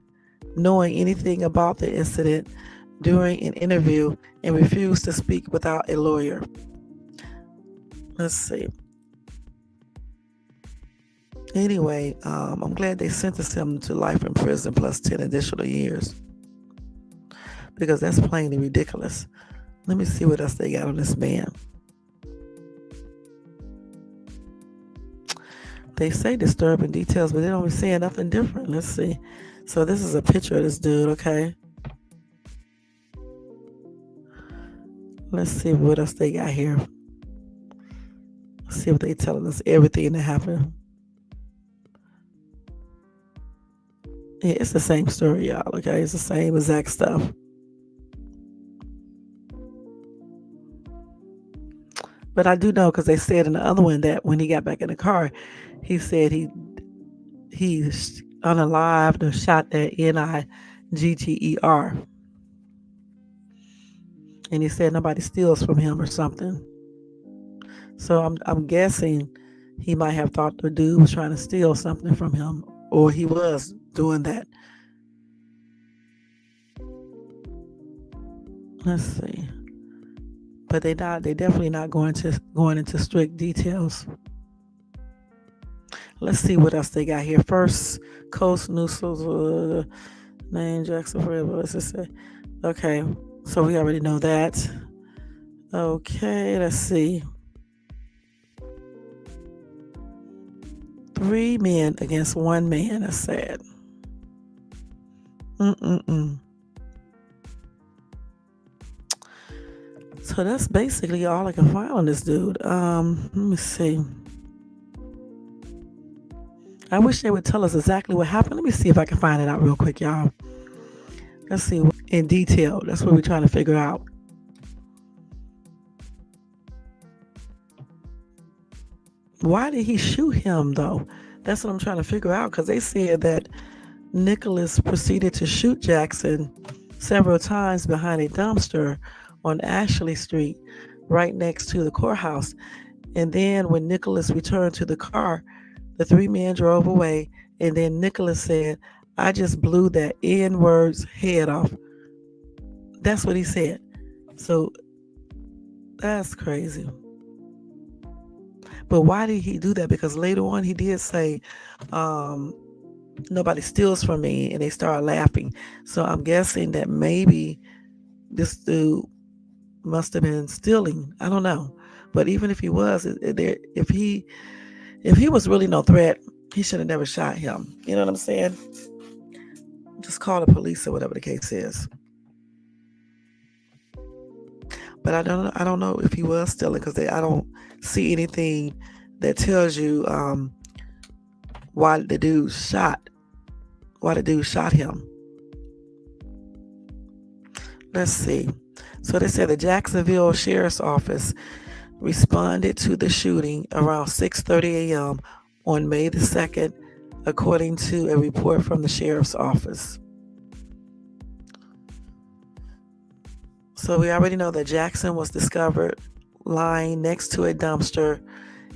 knowing anything about the incident during an interview and refused to speak without a lawyer. Let's see. Anyway, I'm glad they sentenced him to life in prison plus 10 additional years, because that's plainly ridiculous. Let me see what else they got on this man. They say disturbing details, but they don't be saying nothing different. Let's see. So this is a picture of this dude, okay? Let's see what else they got here. Let's see if they telling us everything that happened. Yeah, it's the same story, y'all, okay? It's the same exact stuff. But I do know, because they said in the other one that when he got back in the car, he said he unalived or shot that NIGGER. And he said nobody steals from him or something. So I'm guessing he might have thought the dude was trying to steal something from him, or he was doing that. Let's see. But they definitely not going into strict details. Let's see what else they got here. First Coast News, name Jackson Forever. Let's just say. Okay, so we already know that. Okay, let's see. 3 men against 1 man. That's sad. So that's basically all I can find on this dude. Let me see. I wish they would tell us exactly what happened. Let me see if I can find it out real quick, y'all. Let's see in detail. That's what we're trying to figure out. Why did he shoot him, though? That's what I'm trying to figure out, because they said that Nicholas proceeded to shoot Jackson several times behind a dumpster on Ashley Street, right next to the courthouse. And then when Nicholas returned to the car, the 3 men drove away, and then Nicholas said, "I just blew that N-word's head off." That's what he said. So that's crazy. But why did he do that? Because later on he did say, "Nobody steals from me," and they started laughing. So I'm guessing that maybe this dude must have been stealing. I don't know. But even if he was, if he was really no threat, he should have never shot him. You know what I'm saying? Just call the police or whatever the case is. But I don't know if he was stealing, because see anything that tells you why the dude shot him. Let's see. So they said the Jacksonville Sheriff's Office responded to the shooting around 6:30 a.m. on May the 2nd, according to a report from the Sheriff's Office. So we already know that Jackson was discovered lying next to a dumpster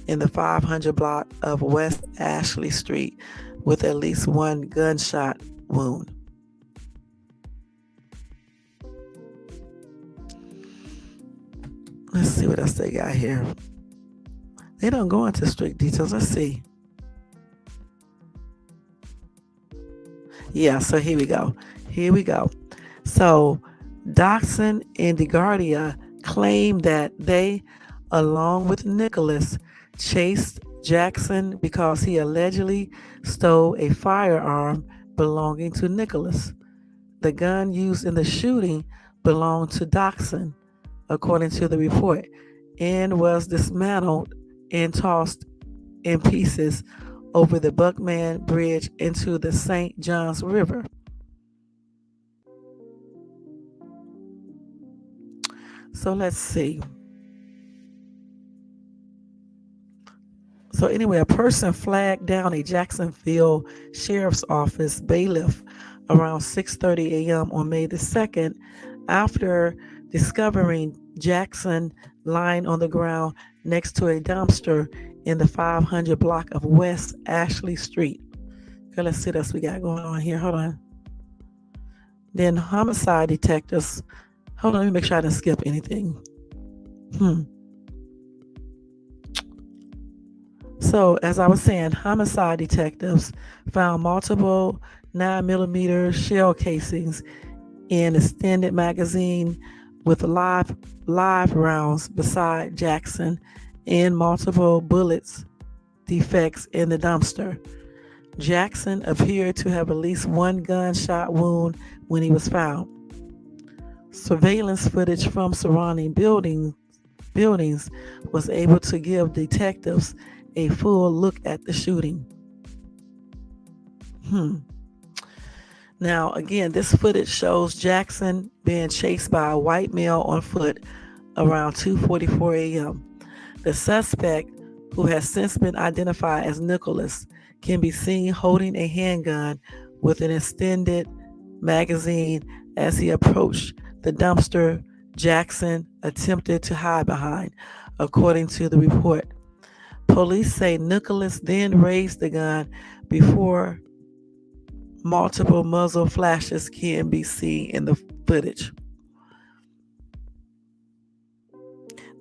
in the 500 block of West Ashley Street with at least one gunshot wound. Let's see what else they got here. They don't go into strict details. Let's see. Yeah, so here we go. So Doxson and DeGuardia claim that they, along with Nicholas, chased Jackson because he allegedly stole a firearm belonging to Nicholas. The gun used in the shooting belonged to Doxson, according to the report, and was dismantled and tossed in pieces over the Buckman Bridge into the St. Johns River. So let's see. So anyway, a person flagged down a Jacksonville Sheriff's Office bailiff around 6:30 a.m. on May the 2nd after discovering Jackson lying on the ground next to a dumpster in the 500 block of West Ashley Street. Okay, let's see what else we got going on here. Hold on. Then homicide detectives. Hold on, let me make sure I didn't skip anything. So, as I was saying, homicide detectives found multiple 9mm shell casings in extended magazine with live rounds beside Jackson and multiple bullets defects in the dumpster. Jackson appeared to have at least one gunshot wound when he was found. Surveillance footage from surrounding buildings was able to give detectives a full look at the shooting. Now, again, this footage shows Jackson being chased by a white male on foot around 2:44 a.m. The suspect, who has since been identified as Nicholas, can be seen holding a handgun with an extended magazine as he approached the dumpster Jackson attempted to hide behind, according to the report. Police say Nicholas then raised the gun before multiple muzzle flashes can be seen in the footage.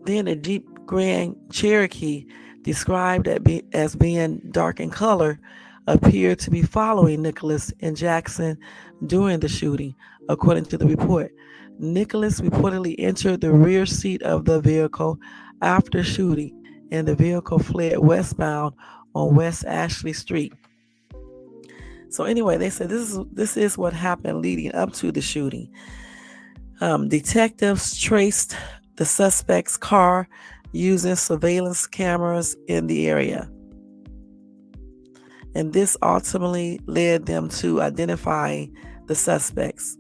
Then a Jeep Grand Cherokee, described as being dark in color, appeared to be following Nicholas and Jackson during the shooting, according to the report. Nicholas reportedly entered the rear seat of the vehicle after shooting, and the vehicle fled westbound on West Ashley Street. So anyway, they said this is what happened leading up to the shooting. Detectives traced the suspect's car using surveillance cameras in the area, and this ultimately led them to identifying the suspects.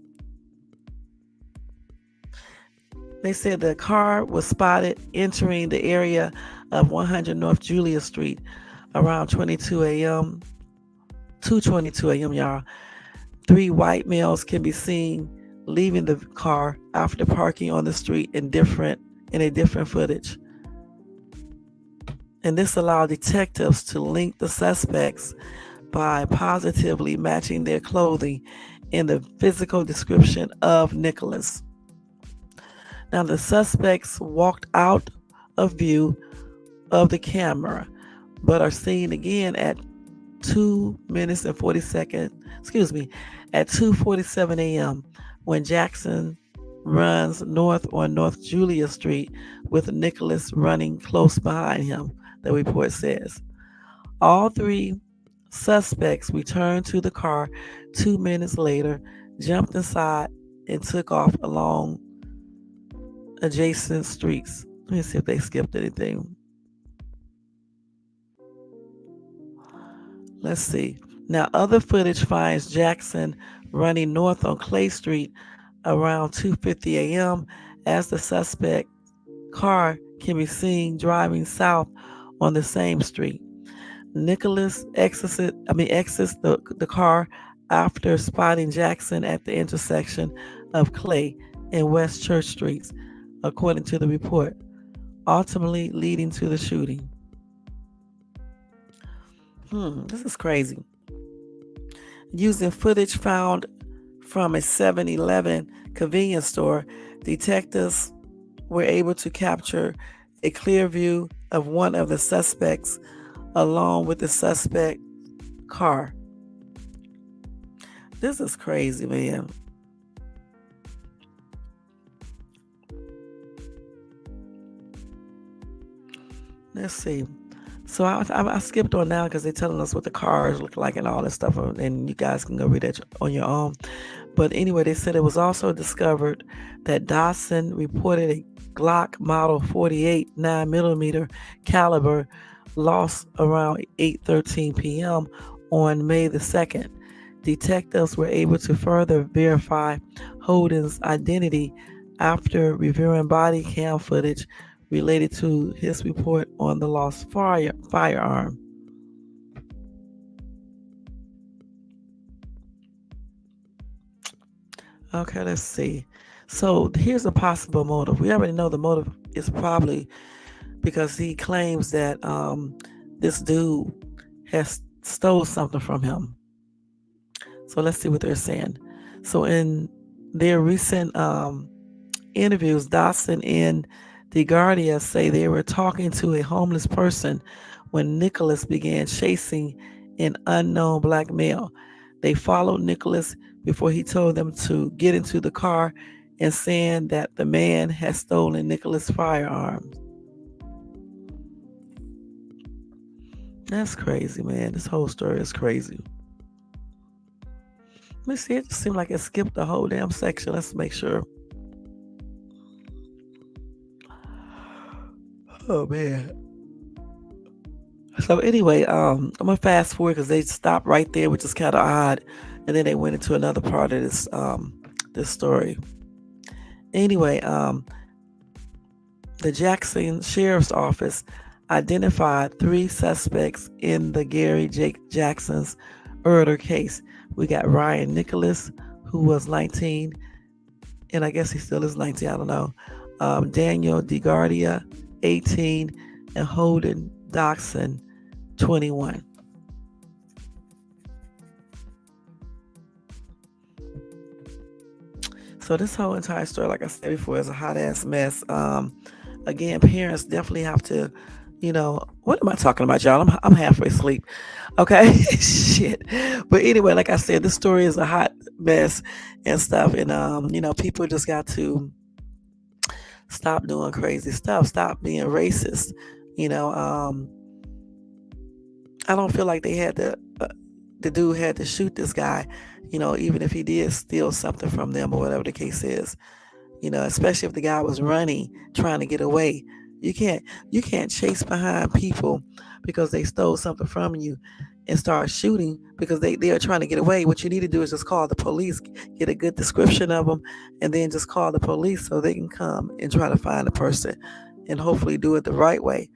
They said the car was spotted entering the area of 100 North Julia Street around 2:22 a.m., y'all. 3 white males can be seen leaving the car after parking on the street in a different footage. And this allowed detectives to link the suspects by positively matching their clothing in the physical description of Nicholas. Now, the suspects walked out of view of the camera, but are seen again at 2:47 a.m. when Jackson runs north on North Julia Street with Nicholas running close behind him, the report says. All 3 suspects returned to the car 2 minutes later, jumped inside, and took off along adjacent streets. Let me see if they skipped anything. Let's see. Now, other footage finds Jackson running north on Clay Street around 2:50 a.m. as the suspect car can be seen driving south on the same street. Nicholas exits the car after spotting Jackson at the intersection of Clay and West Church Streets, according to the report, ultimately leading to the shooting. This is crazy. Using footage found from a 7-Eleven convenience store, detectives were able to capture a clear view of one of the suspects along with the suspect car. This is crazy, man. Let's see. So I skipped on now because they're telling us what the cars look like and all this stuff, and you guys can go read that on your own. But anyway, they said it was also discovered that Dawson reported a Glock Model 48 9mm caliber lost around 8:13 p.m. on May the 2nd. Detectives were able to further verify Holden's identity after reviewing body cam footage related to his report on the lost firearm. Okay, let's see. So here's a possible motive. We already know the motive is probably because he claims that this dude has stole something from him. So let's see what they're saying. So in their recent interviews, Dawson and DeGuardia say they were talking to a homeless person when Nicholas began chasing an unknown black male. They followed Nicholas before he told them to get into the car and saying that the man had stolen Nicholas' firearms. That's crazy, man. This whole story is crazy. Let's see, it just seemed like it skipped the whole damn section. Let's make sure. Oh man. So anyway, I'm gonna fast forward because they stopped right there, which is kind of odd, and then they went into another part of this story. Anyway, the Jackson Sheriff's Office identified 3 suspects in the Gary Jake Jackson's murder case. We got Ryan Nicholas, who was 19, and I guess he still is 19. I don't know. Daniel DeGuardia, 18, and Holden Dodson, 21. So this whole entire story, like I said before, is a hot ass mess. Again, parents definitely have to, what am I talking about, y'all? I'm halfway asleep. Okay, shit. But anyway, like I said, this story is a hot mess and stuff, and people just got to stop doing crazy stuff, stop being racist. You know, I don't feel like they had to. The dude had to shoot this guy, even if he did steal something from them or whatever the case is. Especially if the guy was running, trying to get away. You can't chase behind people because they stole something from you and start shooting because they are trying to get away. What you need to do is just call the police, get a good description of them, and then just call the police so they can come and try to find the person and hopefully do it the right way,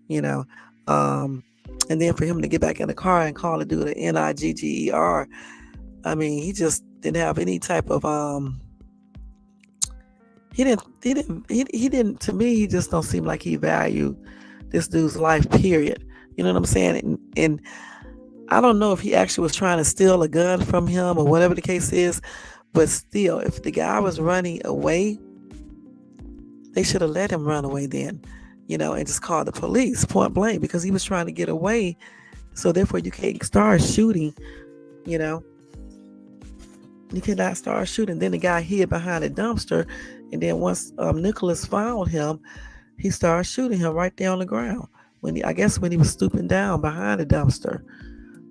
you know. Um, and then for him to get back in the car and call the dude an Nigger, I mean, he just didn't have any type of he didn't to me, he just don't seem like he valued this dude's life, period. You know what I'm saying? And I don't know if he actually was trying to steal a gun from him or whatever the case is, but still, if the guy was running away, they should have let him run away then, and just call the police point blank because he was trying to get away. So therefore you can't start shooting, you know. You cannot start shooting. Then the guy hid behind a dumpster, and then once Nicholas found him, he started shooting him right there on the ground. I guess when he was stooping down behind the dumpster.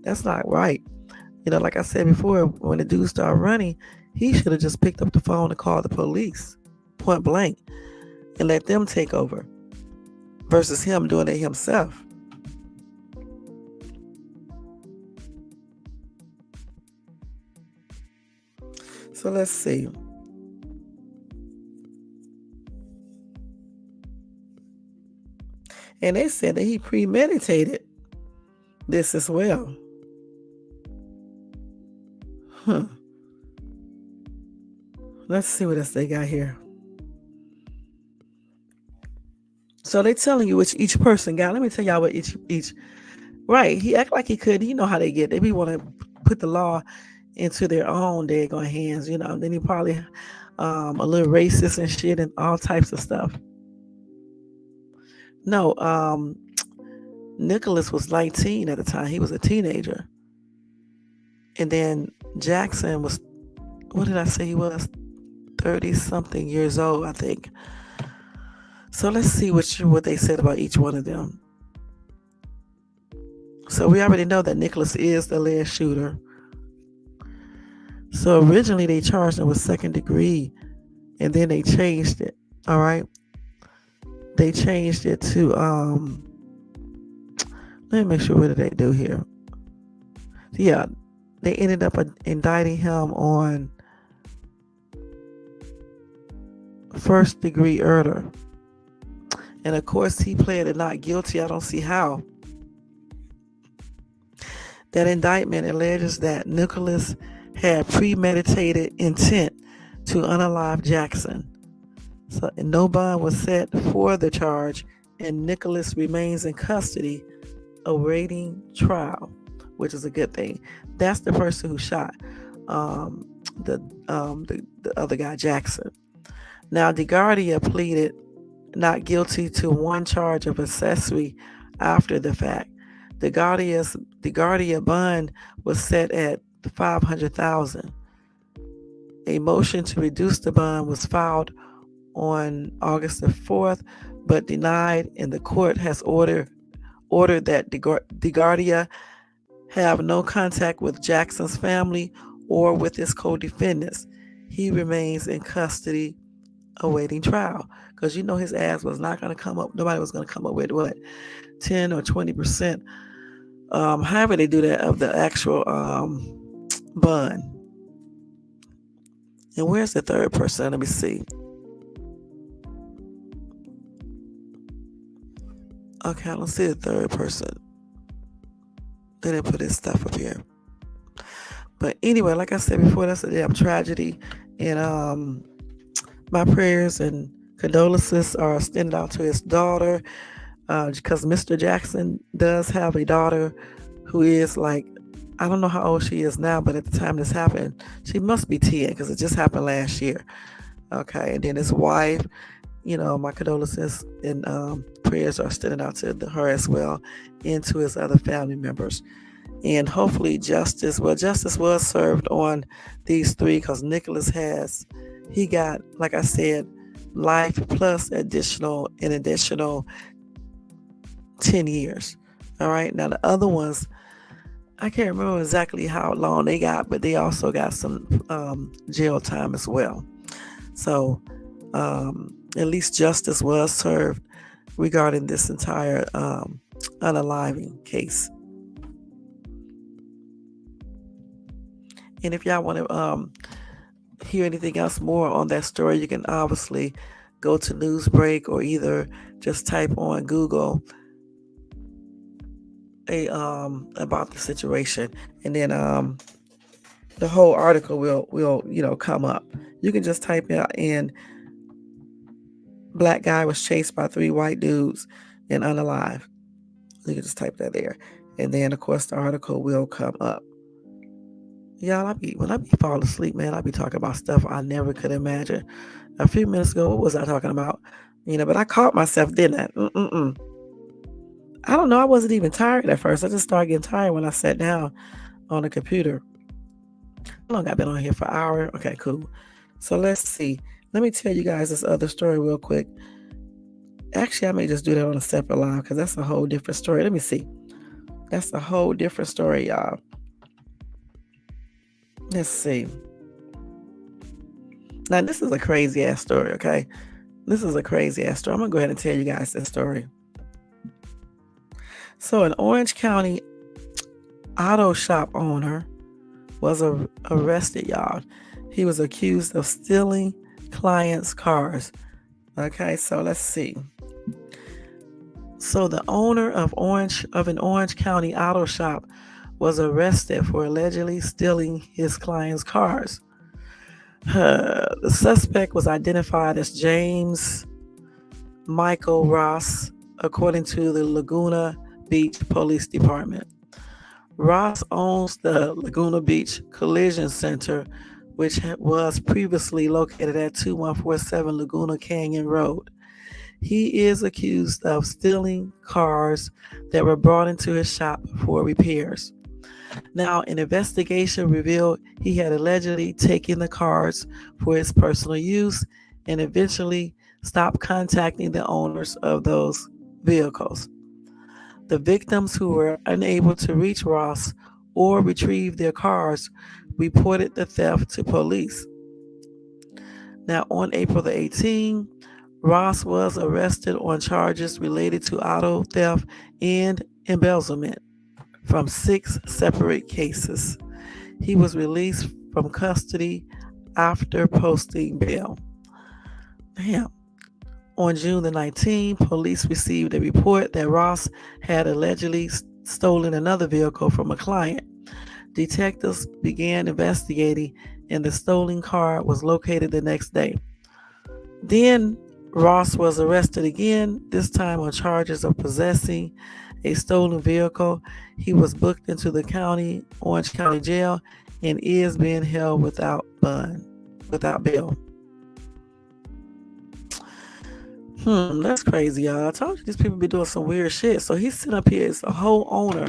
That's not right. Like I said before, when the dude started running, he should have just picked up the phone and called the police, point blank, and let them take over, versus him doing it himself. So let's see. And they said that he premeditated this as well. Let's see what else they got here. So they telling you which each person got. Let me tell y'all what each right. He act like he could. You know how they get. They be want to put the law into their own daggone hands. Then he probably a little racist and shit and all types of stuff. No, Nicholas was 19 at the time. He was a teenager. And then Jackson was, what did I say he was? 30-something years old, I think. So let's see what they said about each one of them. So we already know that Nicholas is the alleged shooter. So originally they charged him with second degree, and then they changed it. All right. They changed it to let me make sure what did they do here. Yeah, they ended up indicting him on first degree murder. And of course he pleaded not guilty. I don't see how. That indictment alleges that Nicholas had premeditated intent to unalive Jackson. So no bond was set for the charge, and Nicholas remains in custody awaiting trial, which is a good thing. That's the person who shot the other guy, Jackson. Now, DeGuardia pleaded not guilty to one charge of accessory after the fact. DeGuardia bond was set at $500,000. A motion to reduce the bond was filed on August the 4th, but denied, and the court has ordered that DeGuardia have no contact with Jackson's family or with his co-defendants. He remains in custody awaiting trial, because his ass was not going to come up. Nobody was going to come up with what, 10 or 20%, however they do that, of the actual bond. And where's the third person? Let me see. Okay, I don't see the third person. They didn't put his stuff up here. But anyway, like I said before, that's a damn tragedy. And my prayers and condolences are extended out to his daughter, because Mr. Jackson does have a daughter who is like, I don't know how old she is now, but at the time this happened, she must be 10, because it just happened last year. Okay, and then his wife, my condolences and prayers are extended out to her as well, and to his other family members. And hopefully justice was served on these three, because Nicholas he got, like I said, life plus additional 10 years. All right, now the other ones, I can't remember exactly how long they got, but they also got some jail time as well. So at least justice was served regarding this entire unaliving case. And if y'all want to hear anything else more on that story, you can obviously go to Newsbreak, or either just type on Google about the situation, and then the whole article will come up. You can just type in black guy was chased by 3 white dudes and unalive. You can just type that there, and then of course the article will come up. Y'all, when I be falling asleep, man, I be talking about stuff I never could imagine. A few minutes ago, what was I talking about? But I caught myself, didn't I? I don't know. I wasn't even tired at first. I just started getting tired when I sat down on the computer. How long I've been on here for an hour? Okay, cool. So let's see. Let me tell you guys this other story real quick. Actually, I may just do that on a separate live, because that's a whole different story. Let me see. That's a whole different story, y'all. Let's see. Now, this is a crazy ass story, okay? This is a crazy ass story. I'm going to go ahead and tell you guys this story. So, an Orange County auto shop owner was arrested, y'all. He was accused of stealing clients' cars. Okay, so let's see. So the owner of an Orange County auto shop was arrested for allegedly stealing his clients' cars. The suspect was identified as James Michael Ross, according to the Laguna Beach Police Department. Ross owns the Laguna Beach Collision Center, which was previously located at 2147 Laguna Canyon Road. He is accused of stealing cars that were brought into his shop for repairs. Now, an investigation revealed he had allegedly taken the cars for his personal use and eventually stopped contacting the owners of those vehicles. The victims who were unable to reach Ross or retrieve their cars reported the theft to police. Now, on April the 18th, Ross was arrested on charges related to auto theft and embezzlement from 6 separate cases. He was released from custody after posting bail. Damn. On June the 19th, police received a report that Ross had allegedly stolen another vehicle from a client. Detectives began investigating, and the stolen car was located the next day. Then Ross was arrested again, this time on charges of possessing a stolen vehicle. He was booked into the Orange County Jail, and is being held without bail. That's crazy, y'all. I told you these people be doing some weird shit. So he's sitting up here as a whole owner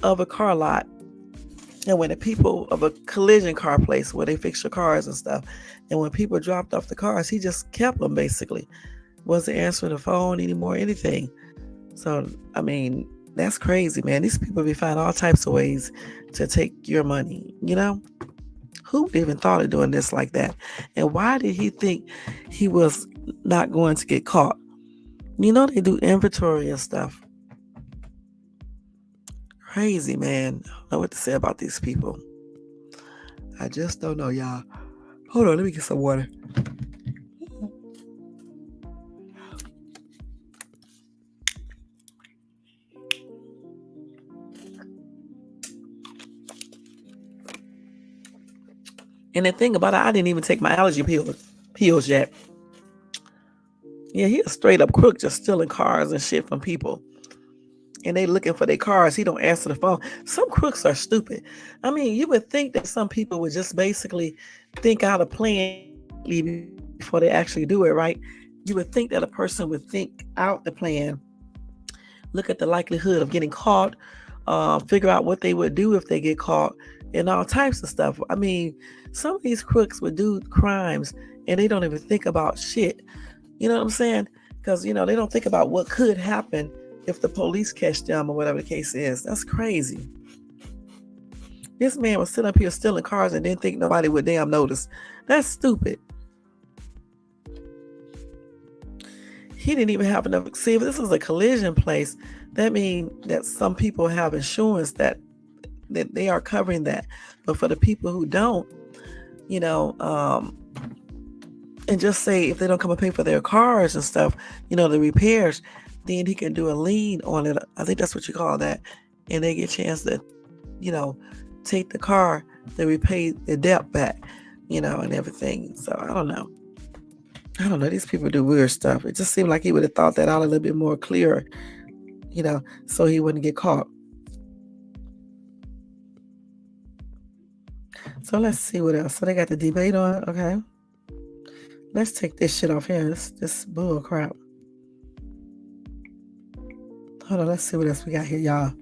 of a car lot. And when the people of a collision car place where they fix your cars and stuff, and when people dropped off the cars, he just kept them basically. Wasn't answering the phone anymore, anything. So, I mean, that's crazy, man. These people be finding all types of ways to take your money, you know? Who would even thought of doing this like that? And why did he think he was not going to get caught? You know, they do inventory and stuff. Crazy, man. I don't know what to say about these people. I just don't know, y'all. Hold on, let me get some water. And the thing about it, I didn't even take my allergy pills yet. Yeah, he a straight up crook, just stealing cars and shit from people. And they looking for their cars. He don't answer the phone. Some crooks are stupid. I mean, you would think that some people would just basically think out a plan before they actually do it, right? You would think that a person would think out the plan, look at the likelihood of getting caught, figure out what they would do if they get caught, and all types of stuff. I mean, some of these crooks would do crimes and they don't even think about shit. You know what I'm saying? Because, you know, they don't think about what could happen if the police catch them or whatever the case is. That's crazy. This man was sitting up here stealing cars and didn't think nobody would damn notice. That's stupid. He didn't even have enough. See, if this is a collision place, that means that some people have insurance that they are covering that. But for the people who don't, you know, and just say if they don't come and pay for their cars and stuff, you know, the repairs, then he can do a lien on it. I think that's what you call that. And they get a chance to, you know, take the car, they repay the debt back, you know, and everything. So I don't know. These people do weird stuff. It just seemed like he would have thought that out a little bit more clear, you know, so he wouldn't get caught. So let's see what else. So they got the debate on. Okay. Let's take this shit off here. This bull crap. Hold on. Let's see what else we got here, y'all.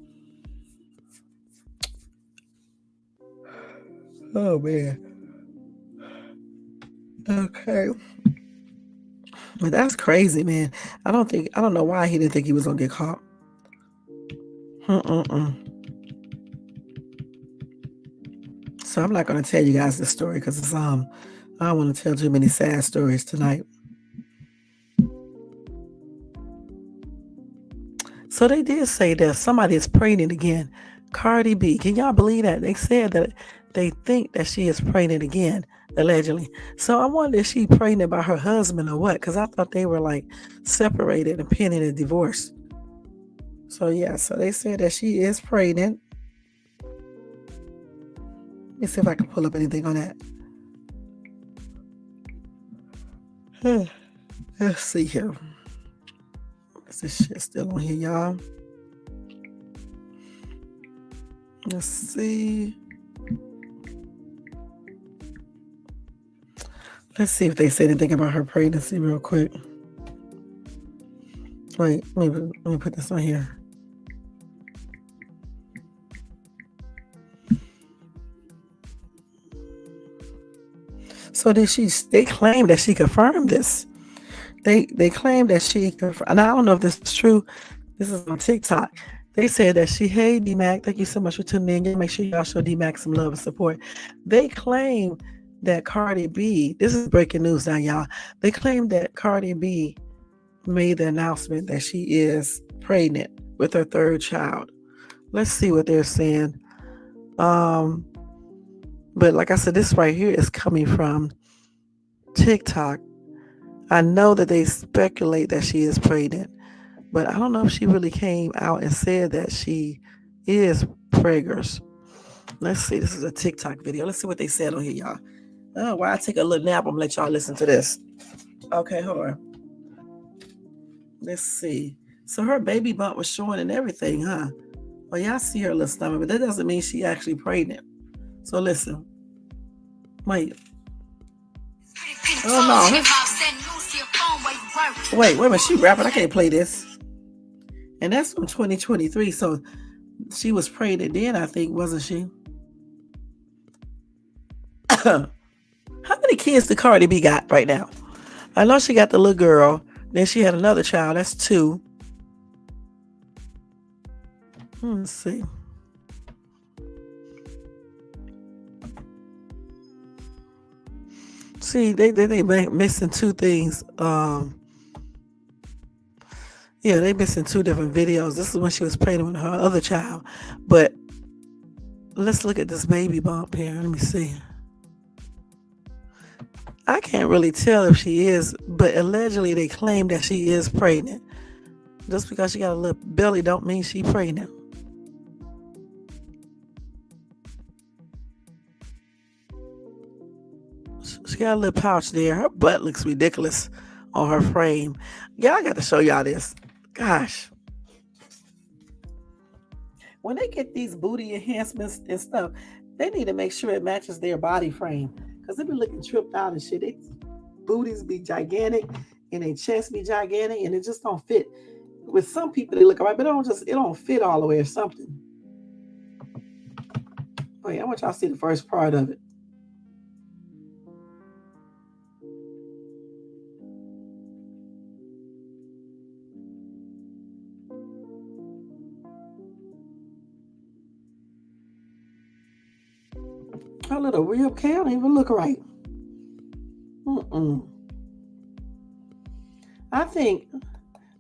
Oh, man. Okay. But that's crazy, man. I don't know why he didn't think he was going to get caught. So I'm not going to tell you guys this story because it's I don't want to tell too many sad stories tonight. So they did say that somebody is pregnant again. Cardi B. Can y'all believe that? They said that they think that she is pregnant again. allegedly. So I wonder if she pregnant by her husband or what, because I thought they were like separated and pending a divorce. So yeah, so they said that she is pregnant. Let me see if I can pull up anything on that. Let's see here. Is this shit still on here, y'all? Let's see. Let's see if they said anything about her pregnancy real quick. Wait, let me put this on here. So they claim that she confirmed this. They claim that she confirmed, and I don't know if this is true. This is on TikTok. They said that hey D-Mac, thank you so much for tuning in. Make sure y'all show D-Mac some love and support. They claim that Cardi B, this is breaking news now, y'all. They claim that Cardi B made the announcement that she is pregnant with her third child. Let's see what they're saying. But like I said, this right here is coming from TikTok. I know that they speculate that she is pregnant, but I don't know if she really came out and said that she is preggers. Let's see. This is a TikTok video. Let's see what they said on here, y'all. Oh, while I take a little nap, I'm gonna let y'all listen to this. Okay, hold on. Let's see. So her baby bump was showing and everything, huh? Well, y'all see her little stomach, but that doesn't mean she actually pregnant. So listen. Wait. Oh no. Wait a minute. She rapping. I can't play this. And that's from 2023. So she was pregnant then, I think, wasn't she? How many kids did Cardi B got right now? I know she got the little girl. Then she had another child. That's 2. Let's see. See, they missing 2 things. Yeah, they missing 2 different videos. This is when she was pregnant with her other child. But let's look at this baby bump here. Let me see. I can't really tell if she is, but allegedly they claim that she is pregnant. Just because she got a little belly don't mean she pregnant. She got a little pouch there. Her butt looks ridiculous on her frame. Yeah, I got to show y'all this. Gosh. When they get these booty enhancements and stuff, they need to make sure it matches their body frame. Because they be looking tripped out and shit. Their booties be gigantic and their chest be gigantic and it just don't fit. With some people, they look all right, but it don't fit all the way or something. Wait, I want y'all to see the first part of it. Her little rib can't even look right. I think,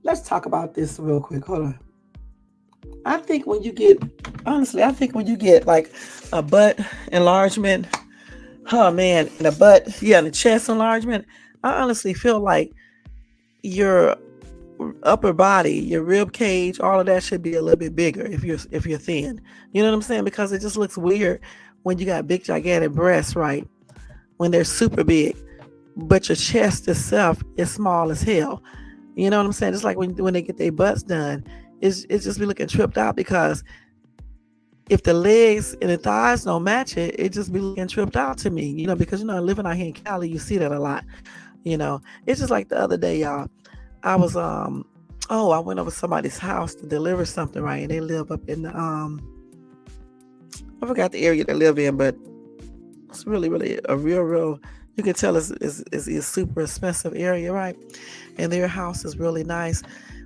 let's talk about this real quick. Hold on. I think when you get like a butt enlargement, oh man, and a butt, and the chest enlargement, I honestly feel like your upper body, your rib cage, all of that should be a little bit bigger if you're thin. You know what I'm saying? Because it just looks weird when you got big gigantic breasts, right? When they're super big, but your chest itself is small as hell. You know what I'm saying? Just like when they get their butts done, it's just be looking tripped out because if the legs and the thighs don't match it, it just be looking tripped out to me. You know, because living out here in Cali, you see that a lot. You know, it's just like the other day, y'all. I was I went over to somebody's house to deliver something, right? And they live up in the I forgot the area they live in, but it's really a real you can tell it's a super expensive area, right? And their house is really nice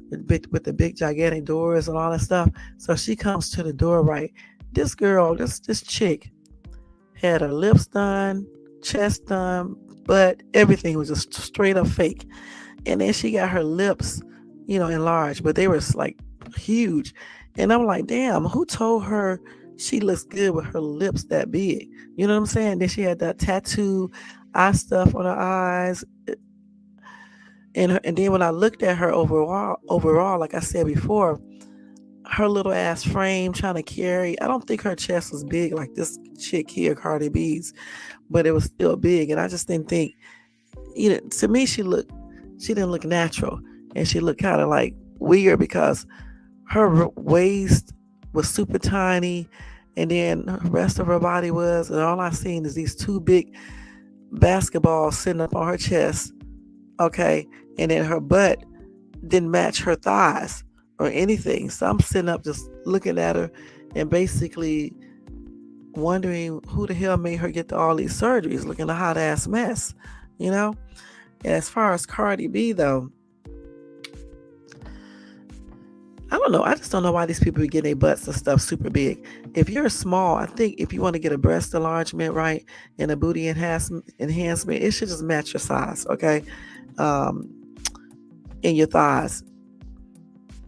with the big gigantic doors and all that stuff. So she comes to the door, right? This girl, this chick had her lips done, chest done, but everything was just straight up fake. And then she got her lips, enlarged, but they were like huge. And I'm like, damn, who told her she looks good with her lips that big? You know what I'm saying? Then she had that tattoo eye stuff on her eyes. And then when I looked at her overall, like I said before, her little ass frame trying to carry. I don't think her chest was big like this chick here, Cardi B's, but it was still big. And I just didn't think, to me, she didn't look natural, and she looked kind of like weird because her waist was super tiny, and then the rest of her body was, and all I seen is these two big basketballs sitting up on her chest. Okay, and then her butt didn't match her thighs or anything. So I'm sitting up just looking at her and basically wondering who the hell made her get to all these surgeries, looking a hot ass mess, you know? And as far as Cardi B though, I don't know. I just don't know why these people get their butts and stuff super big. If you're small, I think if you want to get a breast enlargement, right, and a booty enhancement, it should just match your size, okay? Um, in your thighs.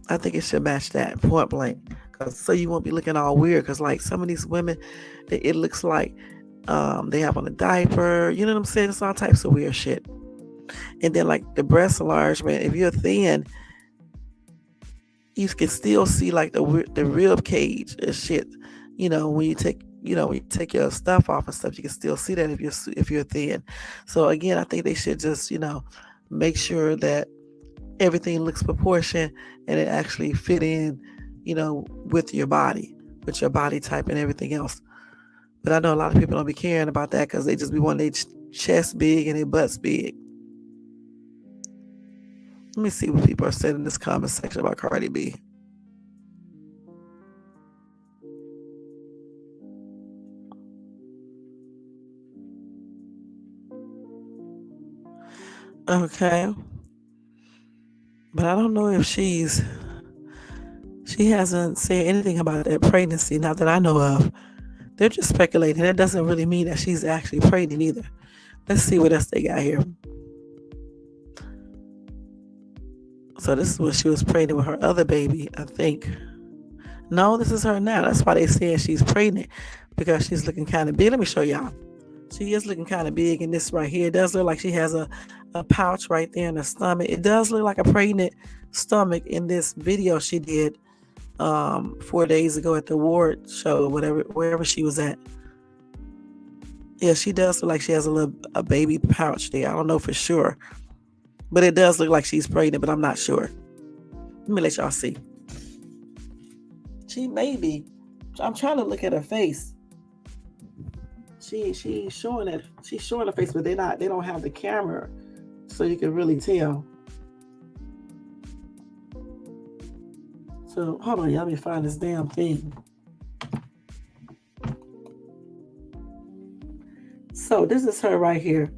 I think it should match that point blank. So you won't be looking all weird. Because like some of these women, it looks like they have on a diaper. You know what I'm saying? It's all types of weird shit. And then like the breast enlargement, if you're thin, you can still see like the rib cage and shit. When you take your stuff off and stuff, you can still see that if you're thin. So again, I think they should just make sure that everything looks proportioned and it actually fit in, with your body type and everything else. But I know a lot of people don't be caring about that because they just be wanting their chest big and their butts big. Let me see what people are saying in this comment section about Cardi B. Okay. But I don't know if she hasn't said anything about that pregnancy, not that I know of. They're just speculating. That doesn't really mean that she's actually pregnant either. Let's see what else they got here. So this is when she was pregnant with her other baby, I think. No, this is her now. That's why they saying she's pregnant, because she's looking kind of big. Let me show y'all. She is looking kind of big, and this right here, it does look like she has a pouch right there in her stomach. It does look like a pregnant stomach in this video she did 4 days ago at the award show, wherever she was at. Yeah, she does look like she has a baby pouch there. I don't know for sure, but it does look like she's pregnant, but I'm not sure. Let me let y'all see. She may be. I'm trying to look at her face. She's showing it. She's showing her face, but they don't have the camera, so you can really tell. So hold on, y'all. Let me find this damn thing. So this is her right here.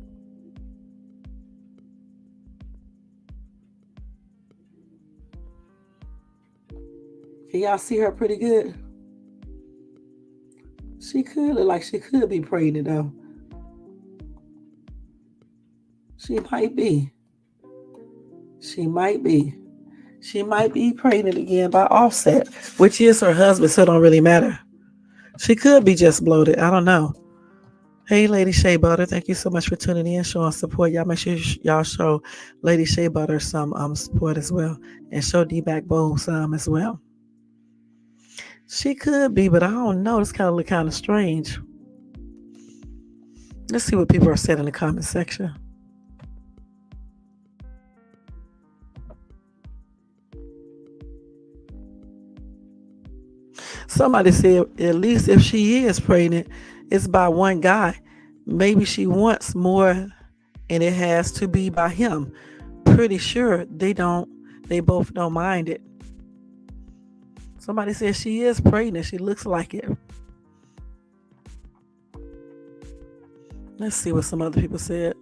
Can y'all see her pretty good? She could look like she could be pregnant though. She might be. She might be. She might be pregnant again by Offset, which is her husband, so it don't really matter. She could be just bloated. I don't know. Hey, Lady Shea Butter, thank you so much for tuning in, showing support. Y'all make sure y'all show Lady Shea Butter some support as well, and show D-Backbone some as well. She could be, but I don't know. This kind of look kind of strange. Let's see what people are saying in the comment section. Somebody said, at least if she is pregnant, it's by one guy. Maybe she wants more, and it has to be by him. Pretty sure they both don't mind it. Somebody says she is pregnant. She looks like it. Let's see what some other people said.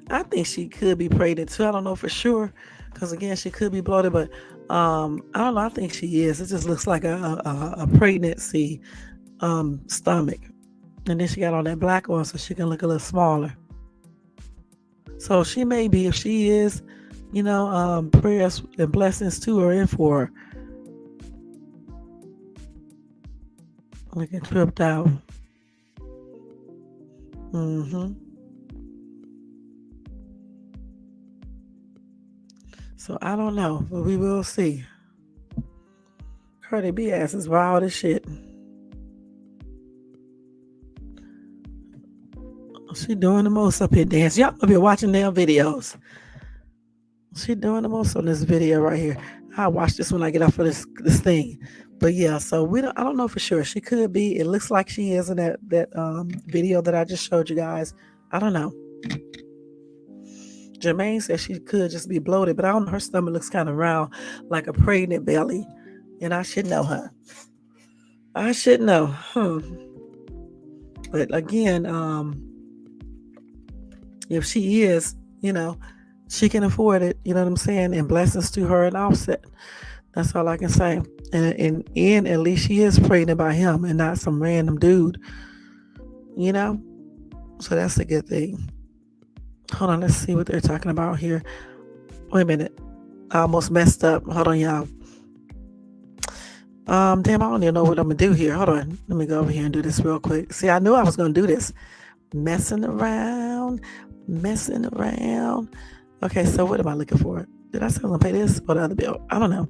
I think she could be pregnant too. I don't know for sure, because again, she could be bloated, but I don't know. I think she is. It just looks like a pregnancy stomach, and then she got on that black one so she can look a little smaller. So she may be, if she is, prayers and blessings to her and for her. Looking tripped out. Mm-hmm. So I don't know, but we will see. Cardi B ass is wild as shit. She doing the most up here dancing. Y'all up here watching their videos. She doing the most on this video right here. I'll watch this when I get off of this thing. But yeah, so I don't know for sure. She could be. It looks like she is in that video that I just showed you guys. I don't know. Jermaine said she could just be bloated, but I don't know. Her stomach looks kind of round, like a pregnant belly. And I should know her. I should know. But again, if she is, she can afford it. You know what I'm saying? And blessings to her and Offset. That's all I can say. And at least she is pregnant by him and not some random dude. So that's a good thing. Hold on, let's see what they're talking about here. Wait a minute. I almost messed up. Hold on, y'all. Damn, I don't even know what I'm gonna do here. Hold on. Let me go over here and do this real quick. See, I knew I was gonna do this. Messing around. Okay, so what am I looking for? Did I say I'm gonna pay this or the other bill? I don't know.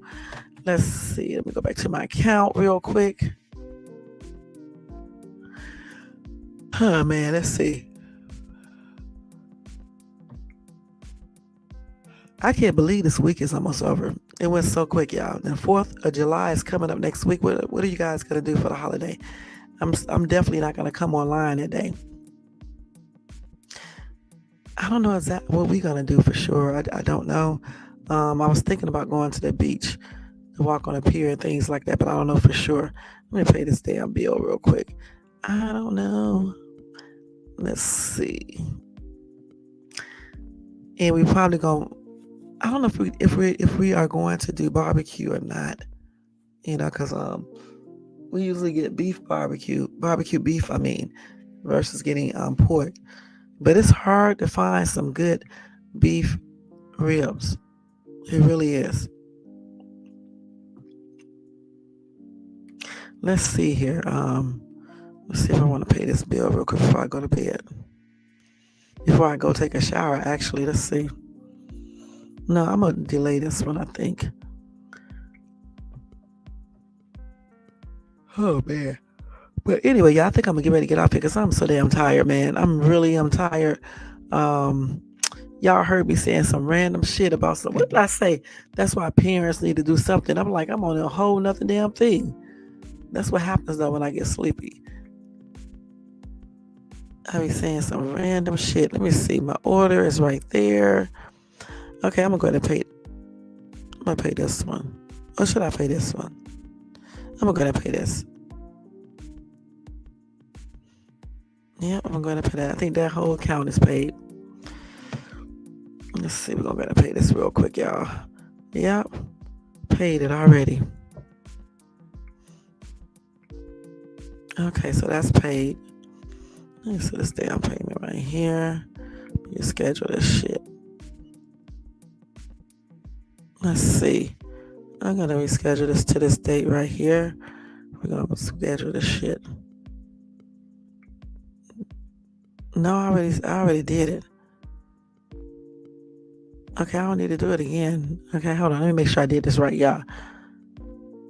Let's see. Let me go back to my account real quick. Oh man, let's see. I can't believe this week is almost over. It went so quick, y'all. The 4th of July is coming up next week. What are you guys gonna do for the holiday? I'm definitely not gonna come online that day. I don't know exactly what we're gonna do for sure. I don't know. I was thinking about going to the beach to walk on a pier and things like that, but I don't know for sure. Let me pay this damn bill real quick. I don't know. Let's see. And we probably gonna. I don't know if we are going to do barbecue or not. Because we usually get barbecue beef. I mean, versus getting pork. But it's hard to find some good beef ribs. It really is. Let's see here. Let's see if I want to pay this bill real quick before I go to bed. Before I go take a shower, actually. Let's see. No, I'm going to delay this one, I think. Oh, man. But anyway, yeah, I think I'm going to get ready to get off here because I'm so damn tired, man. I'm tired. Y'all heard me saying some random shit about something. What did I say? That's why parents need to do something. I'm like, I'm on a whole nother damn thing. That's what happens, though, when I get sleepy. I be saying some random shit. Let me see. My order is right there. Okay, I'm going to pay this one. Or should I pay this one? I'm going to pay this. Yeah, I'm going to pay that. I think that whole account is paid. Let's see. We're going to pay this real quick, y'all. Yep. Paid it already. Okay, so that's paid. Let's see this damn payment right here. You schedule this shit. Let's see. I'm going to reschedule this to this date right here. We're going to schedule this shit. No, I already did it. Okay, I don't need to do it again. Okay, hold on. Let me make sure I did this right, y'all.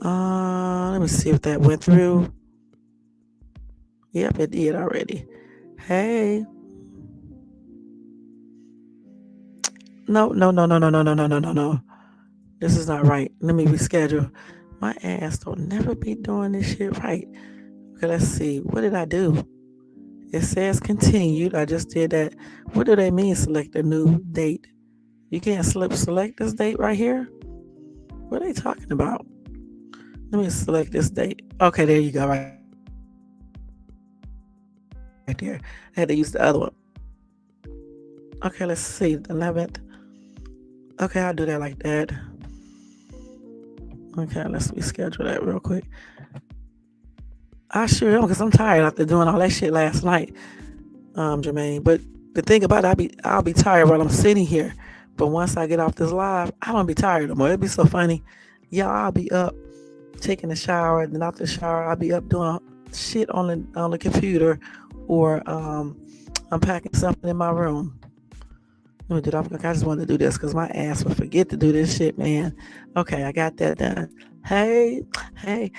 Let me see if that went through. Yep, it did already. Hey. No. This is not right. Let me reschedule. My ass don't never be doing this shit right. Okay, let's see. What did I do? It says continued. I just did that. What do they mean select a new date? You can't select this date right here? What are they talking about? Let me select this date. Okay, there you go, right there. I had to use the other one. Okay, let's see. The 11th. Okay, I'll do that like that. Okay, let's reschedule that real quick. I sure am, because I'm tired after doing all that shit last night, Jermaine. But the thing about it, I'll be tired while I'm sitting here. But once I get off this live, I don't be tired no more. It'd be so funny. Yeah, I'll be up taking a shower, and then after the shower, I'll be up doing shit on the computer, or I'm packing something in my room. Let me do that. I just wanted to do this because my ass would forget to do this shit, man. Okay, I got that done. Hey, hey.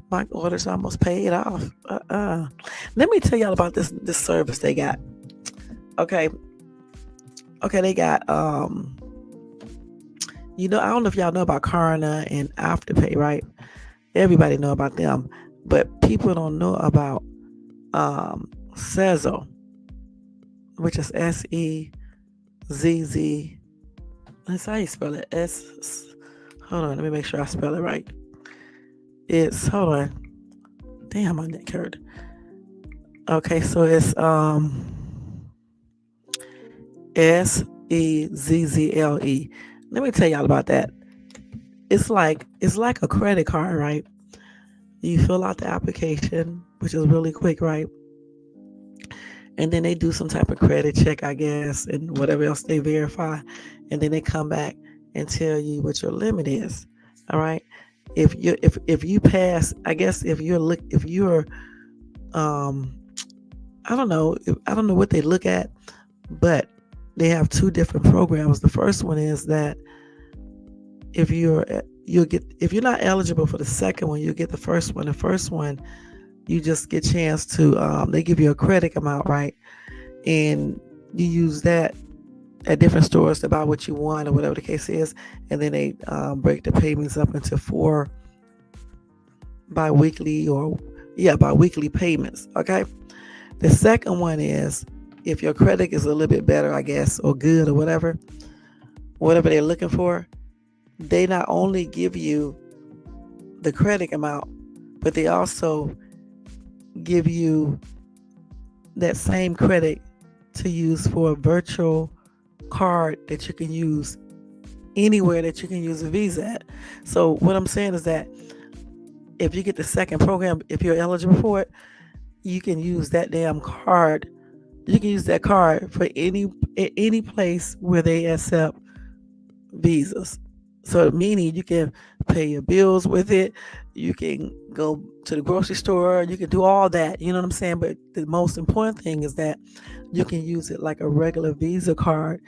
My order's almost paid off. Let me tell y'all about this service they got. Okay. Okay, they got I don't know if y'all know about Klarna and Afterpay, right? Everybody know about them, but people don't know about Sezzle, which is SEZZ. That's how you spell it. Hold on, let me make sure I spell it right. It's hold on. Damn, my neck hurt. Okay, so it's SEZZLE. Let me tell y'all about that. It's like a credit card, right? You fill out the application, which is really quick, right? And then they do some type of credit check, I guess, and whatever else they verify, and then they come back and tell you what your limit is. All right. If you pass, I guess if you're I don't know what they look at, but they have two different programs. The first one is that if you're not eligible for the second one, you get the first one. The first one, you just get a chance to they give you a credit amount, right? And you use that at different stores to buy what you want or whatever the case is, and then they break the payments up into 4 bi-weekly payments. Okay. The second one is if your credit is a little bit better, I guess, or good or whatever they're looking for, they not only give you the credit amount, but they also give you that same credit to use for a virtual card that you can use anywhere that you can use a Visa at. So what I'm saying is that if you get the second program, if you're eligible for it, you can use that damn card. You can use that card for any place where they accept visas. So meaning you can pay your bills with it. You can go to the grocery store. You can do all that. You know what I'm saying? But the most important thing is that you can use it like a regular Visa card,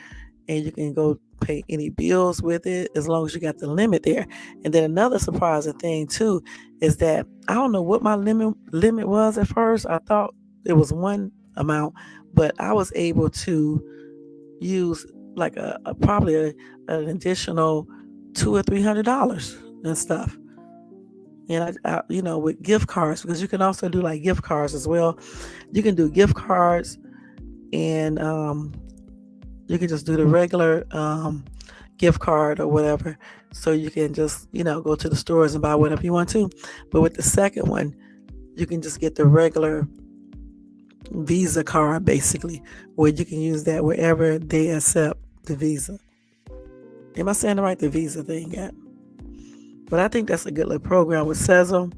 and you can go pay any bills with it as long as you got the limit there. And then another surprising thing too is that I don't know what my limit was at first. I thought it was one amount, but I was able to use like probably an additional $200 or $300 and stuff. And I with gift cards, because you can also do like gift cards as well. You can do gift cards, and you can just do the regular gift card or whatever. So you can just go to the stores and buy whatever you want to. But with the second one, you can just get the regular Visa card, basically, where you can use that wherever they accept the Visa. Am I saying the right? The Visa thing, yeah. But I think that's a good little program with Sezzle.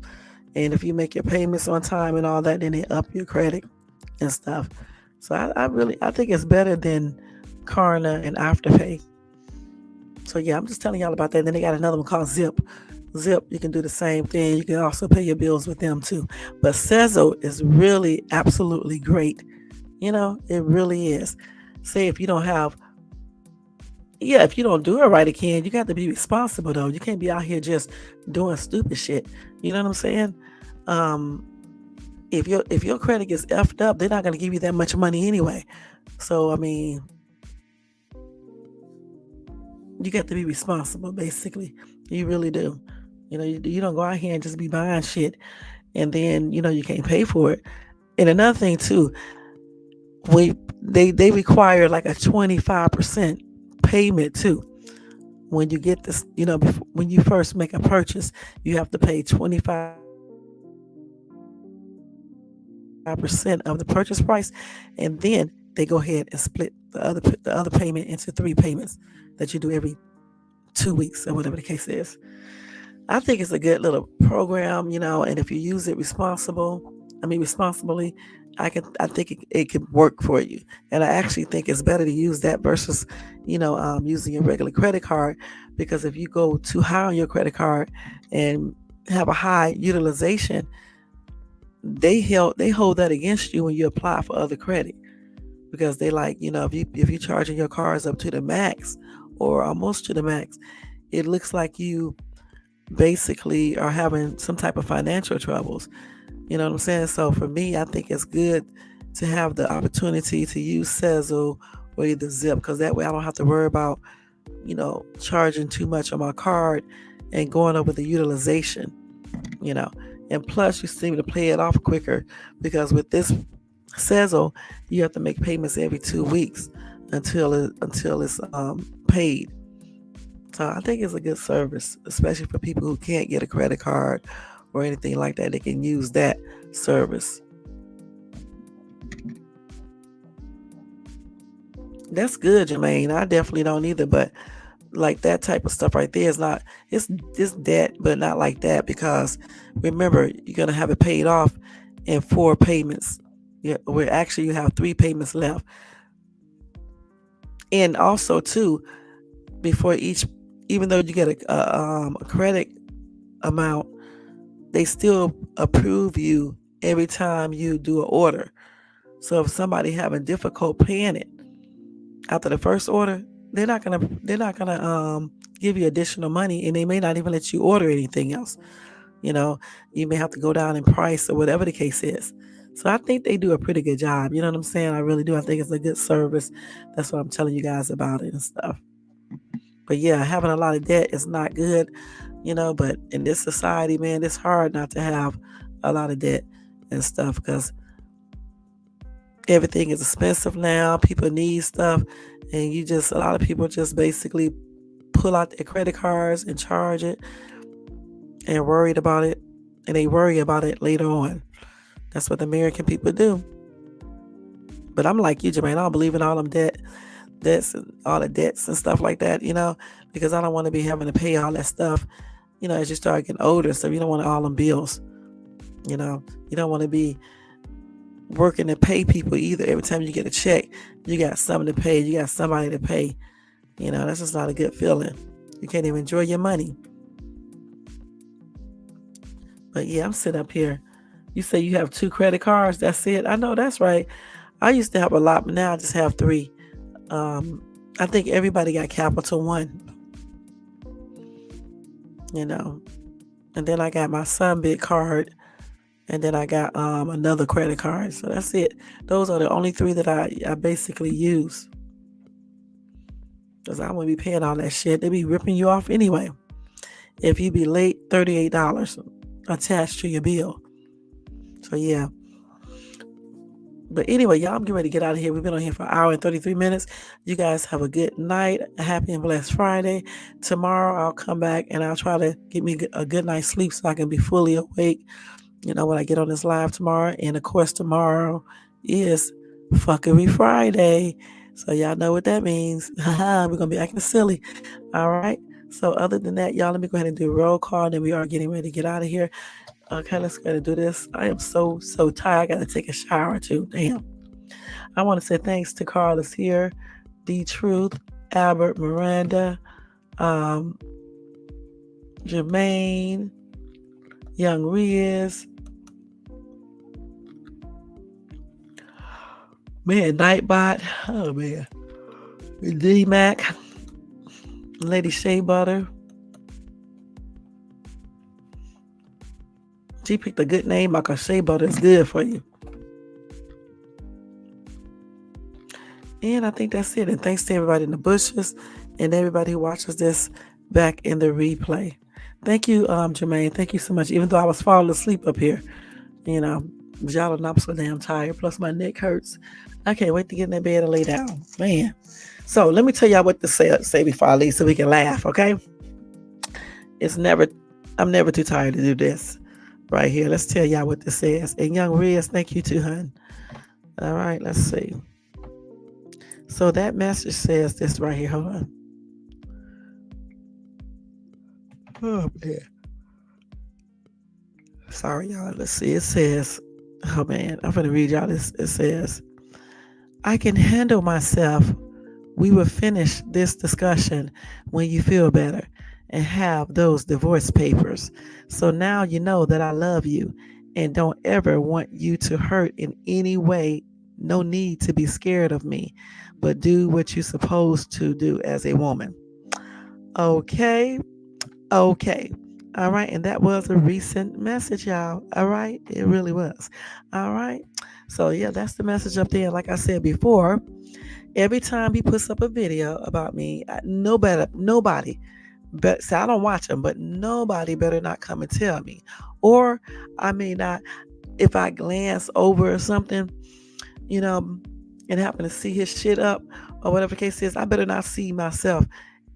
And if you make your payments on time and all that, then they up your credit and stuff. So I think it's better than Klarna and Afterpay. So yeah, I'm just telling y'all about that. And then they got another one called Zip. Zip, you can do the same thing. You can also pay your bills with them too. But Sezzle is really absolutely great. It really is. Say if you don't do it right again, you got to be responsible though. You can't be out here just doing stupid shit. You know what I'm saying? If your credit gets effed up, they're not going to give you that much money anyway. So I mean, you got to be responsible, basically. You really do. You don't go out here and just be buying shit, and then you can't pay for it. And another thing too, they require like a 25% payment too. When you get this, when you first make a purchase, you have to pay 25% of the purchase price, and then they go ahead and split the other payment into 3 payments that you do every 2 weeks or whatever the case is. I think it's a good little program, and if you use it responsibly, I think it can work for you. And I actually think it's better to use that versus, using your regular credit card, because if you go too high on your credit card and have a high utilization, they hold that against you when you apply for other credit, because they like, if you charging your cars up to the max or almost to the max, it looks like you basically are having some type of financial troubles. You know what I'm saying? So for me, I think it's good to have the opportunity to use Sezzle or either Zip, because that way I don't have to worry about, charging too much on my card and going over the utilization, you know. And plus, you seem to pay it off quicker, because with this Sezzle, you have to make payments every 2 weeks until it's paid. So I think it's a good service, especially for people who can't get a credit card or anything like that. They can use that service. That's good, Jermaine. I definitely don't either, but like that type of stuff right there is not, it's debt, but not like that, because remember, you're gonna have it paid off in 4 payments. Yeah, where actually you have 3 payments left. And also too, before each, even though you get a credit amount, they still approve you every time you do an order. So if somebody having difficult paying it after the first order, they're not gonna give you additional money, and they may not even let you order anything else. You may have to go down in price or whatever the case is. So I think they do a pretty good job. You know what I'm saying? I really do. I think it's a good service. That's what I'm telling you guys about it and stuff. But yeah, having a lot of debt is not good, but in this society, man, it's hard not to have a lot of debt and stuff, because everything is expensive now. People need stuff, and a lot of people just basically pull out their credit cards and charge it and worried about it, and they worry about it later on. That's what the American people do. But I'm like you, Jermaine. I don't believe in all them debts and all the debts and stuff like that, because I don't want to be having to pay all that stuff, as you start getting older. So you don't want all them bills, you don't want to be working to pay people either. Every time you get a check, you got something to pay. You got somebody to pay. That's just not a good feeling. You can't even enjoy your money. But yeah, I'm sitting up here. You say you have 2 credit cards. That's it. I know that's right. I used to have a lot, but now I just have 3. I think everybody got Capital One. And then I got my Sunbit card, and then I got another credit card. So that's it. Those are the only 3 that I basically use. Because I wouldn't be paying all that shit. They be ripping you off anyway. If you be late, $38 attached to your bill. So yeah. But anyway, y'all, I'm getting ready to get out of here. We've been on here for an hour and 33 minutes. You guys have a good night, a happy and blessed Friday. Tomorrow I'll come back and I'll try to get me a good night's sleep so I can be fully awake, when I get on this live tomorrow. And of course, tomorrow is Fuckery Friday. So y'all know what that means. We're going to be acting silly. All right. So other than that, y'all, let me go ahead and do a roll call. And we are getting ready to get out of here. Okay, let's go ahead and do this. I am so tired. I got to take a shower too. Damn. I want to say thanks to Carlos here, D Truth, Albert, Miranda, Jermaine, Young Riz, man, Nightbot, oh man, D Mac, Lady Shea Butter. She picked a good name because shea butter is good for you. And I think that's it. And thanks to everybody in the bushes and everybody who watches this back in the replay. Thank you, Jermaine. Thank you so much. Even though I was falling asleep up here, y'all know I'm so damn tired. Plus my neck hurts. I can't wait to get in that bed and lay down. Man. So let me tell y'all what to say before I leave so we can laugh, okay? I'm never too tired to do this. Right here. Let's tell y'all what this says. And Young Riz, thank you too, hun. All right, let's see. So that message says this right here. Hold on. Oh, man. Sorry, y'all. Let's see. It says, oh, man. I'm going to read y'all this. It says, I can handle myself. We will finish this discussion when you feel better and have those divorce papers. So now you know that I love you and don't ever want you to hurt in any way. No need to be scared of me, but do what you're supposed to do as a woman. Okay. Okay. All right. And that was a recent message, y'all. All right. It really was. All right. So, yeah, that's the message up there. Like I said before, every time he puts up a video about me, nobody, but so I don't watch them, but nobody better not come and tell me. Or I may not, if I glance over or something, you know, and happen to see his shit up or whatever the case is, I better not see myself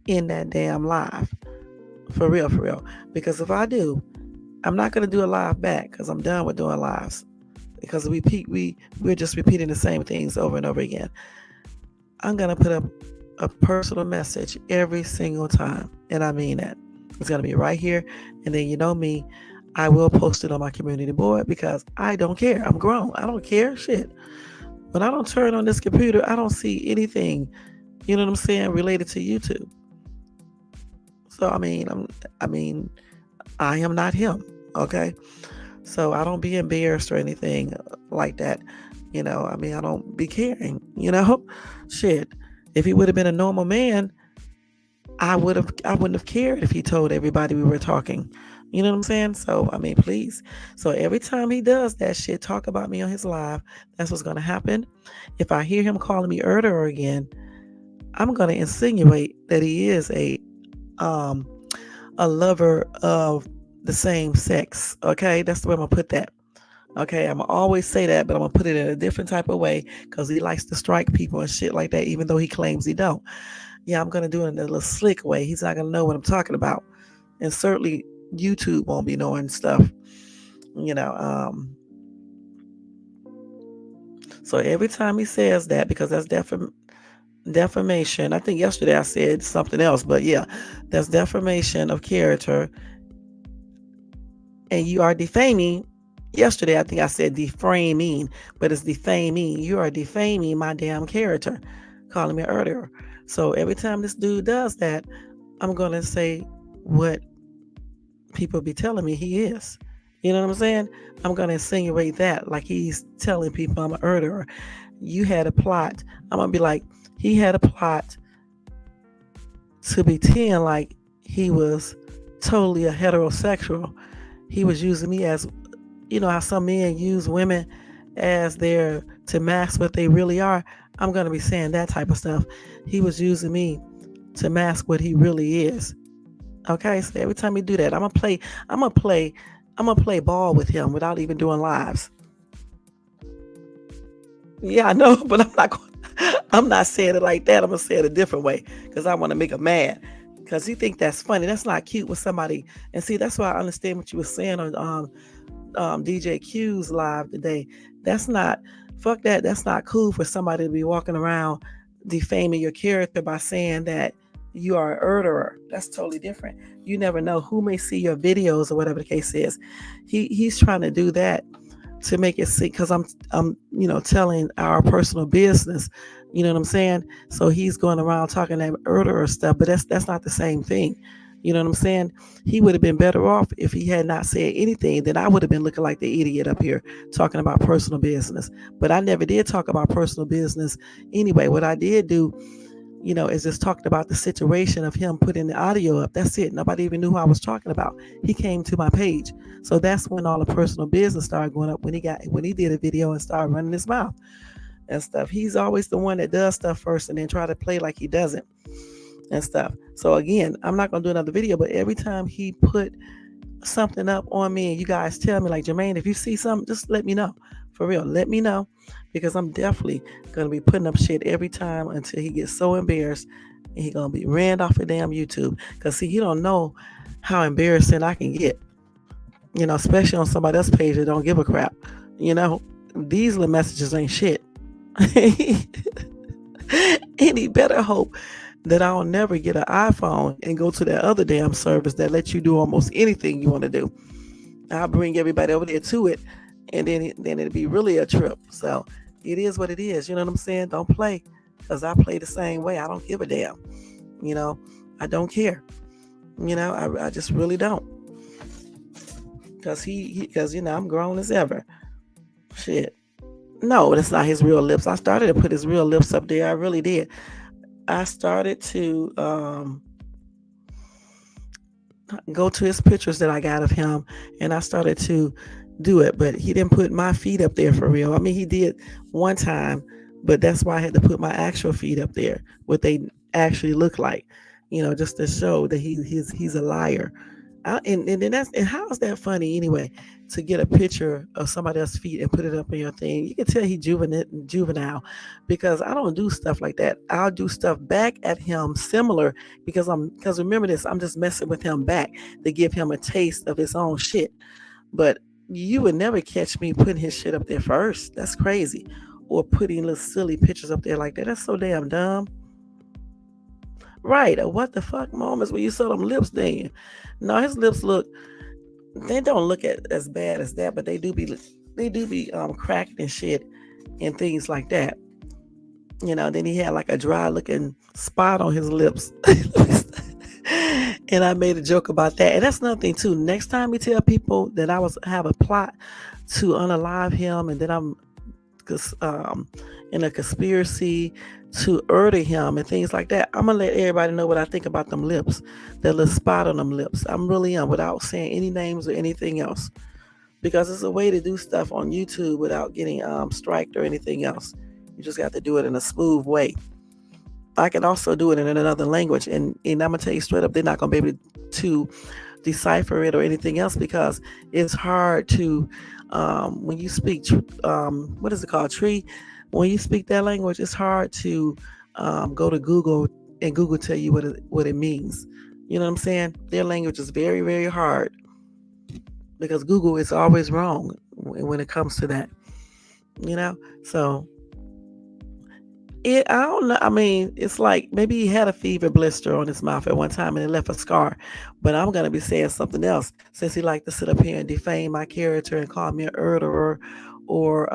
in that damn live. For real, for real. Because if I do, I'm not gonna do a live back because I'm done with doing lives. Because we're just repeating the same things over and over again. I'm gonna put up a personal message every single time, and I mean that. It's gonna be right here, and then you know me, I will post it on my community board because I don't care. I'm grown. I don't care. Shit. When I don't turn on this computer, I don't see anything. You know what I'm saying? Related to YouTube. So I am not him. Okay. So I don't be embarrassed or anything like that. I don't be caring, shit. If he would have been a normal man, I wouldn't have cared if he told everybody we were talking. You know what I'm saying? So, please. So every time he does that shit, talk about me on his live, that's what's going to happen. If I hear him calling me Erder again, I'm going to insinuate that he is a lover of the same sex. Okay, that's the way I'm gonna put that. Okay, I'm gonna always say that, but I'm gonna put it in a different type of way because he likes to strike people and shit like that, even though he claims he don't. Yeah, I'm gonna do it in a little slick way. He's not gonna know what I'm talking about, and certainly YouTube won't be knowing stuff. You know. So every time he says that, because that's defamation. I think yesterday I said something else, but yeah, that's defamation of character. And you are defaming. Yesterday, I think I said deframing, but it's defaming. You are defaming my damn character, calling me earlier. So every time this dude does that, I'm going to say what people be telling me he is. You know what I'm saying? I'm going to insinuate that like he's telling people I'm an murderer. You had a plot. I'm going to be like, he had a plot to pretend like he was totally a heterosexual. He was using me as, how some men use women as their to mask what they really are. I'm going to be saying that type of stuff. He was using me to mask what he really is. Okay, so every time he do that, I'm gonna play ball with him without even doing lives. Yeah, I know, but I'm not saying it like that. I'm gonna say it a different way because I want to make him mad. Because he think that's funny. That's not cute with somebody. And see, that's why I understand what you were saying on DJ Q's live today. Fuck that. That's not cool for somebody to be walking around defaming your character by saying that you are a murderer. That's totally different. You never know who may see your videos or whatever the case is. He's trying to do that to make it seem, because I'm telling our personal business. You know what I'm saying? So he's going around talking that murderer stuff, but that's not the same thing. You know what I'm saying? He would have been better off if he had not said anything. Then I would have been looking like the idiot up here talking about personal business. But I never did talk about personal business anyway. What I did do, is just talked about the situation of him putting the audio up. That's it. Nobody even knew who I was talking about. He came to my page. So that's when all the personal business started going up, when he did a video and started running his mouth and stuff. He's always the one that does stuff first and then try to play like he doesn't and stuff. So again, I'm not going to do another video, but every time he put something up on me and you guys tell me like, Jermaine, if you see something, just let me know. For real, let me know, because I'm definitely going to be putting up shit every time until he gets so embarrassed and he's going to be ran off of damn YouTube. Because see, he don't know how embarrassing I can get, especially on somebody else's page that don't give a crap. These little messages ain't shit. And he better hope that I'll never get an iPhone and go to that other damn service that lets you do almost anything you want to do. I'll bring everybody over there to it, and then it'll be really a trip. So it is what it is. You know what I'm saying? Don't play, because I play the same way. I don't give a damn. I don't care. I just really don't. because I'm grown as ever. Shit. No, that's not his real lips. I started to put his real lips up there. I really did. I started to go to his pictures that I got of him, and I started to do it. But he didn't put my feet up there for real. I mean, he did one time, but that's why I had to put my actual feet up there, what they actually look like, just to show that he's a liar. And how is that funny anyway? To get a picture of somebody else's feet and put it up on your thing, you can tell he's juvenile, because I don't do stuff like that. I'll do stuff back at him similar, because remember this, I'm just messing with him back to give him a taste of his own shit. But you would never catch me putting his shit up there first. That's crazy. Or putting little silly pictures up there like that. That's so damn dumb. Right. What the fuck moments when you saw them lips then? No, his lips they don't look as bad as that, but they do be cracked and shit and things like that. Then he had like a dry looking spot on his lips. And I made a joke about that. And that's another thing too. Next time we tell people that have a plot to unalive him, and that I'm in a conspiracy to murder him and things like that, I'm gonna let everybody know what I think about them lips, that little spot on them lips. I'm really without saying any names or anything else, because it's a way to do stuff on YouTube without getting striked or anything else. You just got to do it in a smooth way. I can also do it in another language, and I'm gonna tell you straight up, they're not gonna be able to decipher it or anything else, because it's hard to when you speak what is it called, tree, when you speak that language, it's hard to go to Google and Google tell you what it means. You know what I'm saying? Their language is very, very hard, because Google is always wrong when it comes to that. So I don't know. I mean, it's like maybe he had a fever blister on his mouth at one time and it left a scar. But I'm gonna be saying something else, since he liked to sit up here and defame my character and call me a murderer, or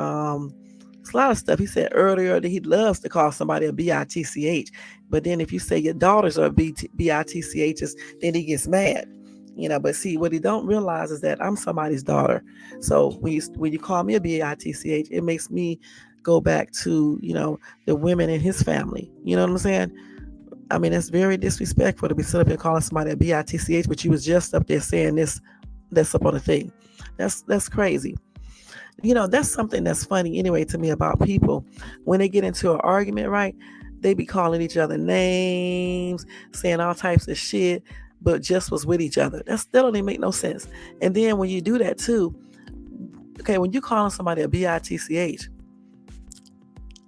it's a lot of stuff. He said earlier that he loves to call somebody a bitch, but then if you say your daughters are bitchs, then he gets mad. But see, what he don't realize is that I'm somebody's daughter. So when you call me a bitch, it makes me go back to the women in his family. You know what I'm saying? I mean, that's very disrespectful to be sitting up here calling somebody a bitch, but you was just up there saying this. That's up on the thing. That's crazy. That's something that's funny anyway to me about people. When they get into an argument, right? They be calling each other names, saying all types of shit, but just was with each other. That don't even make no sense. And then when you do that too, okay, when you calling somebody a bitch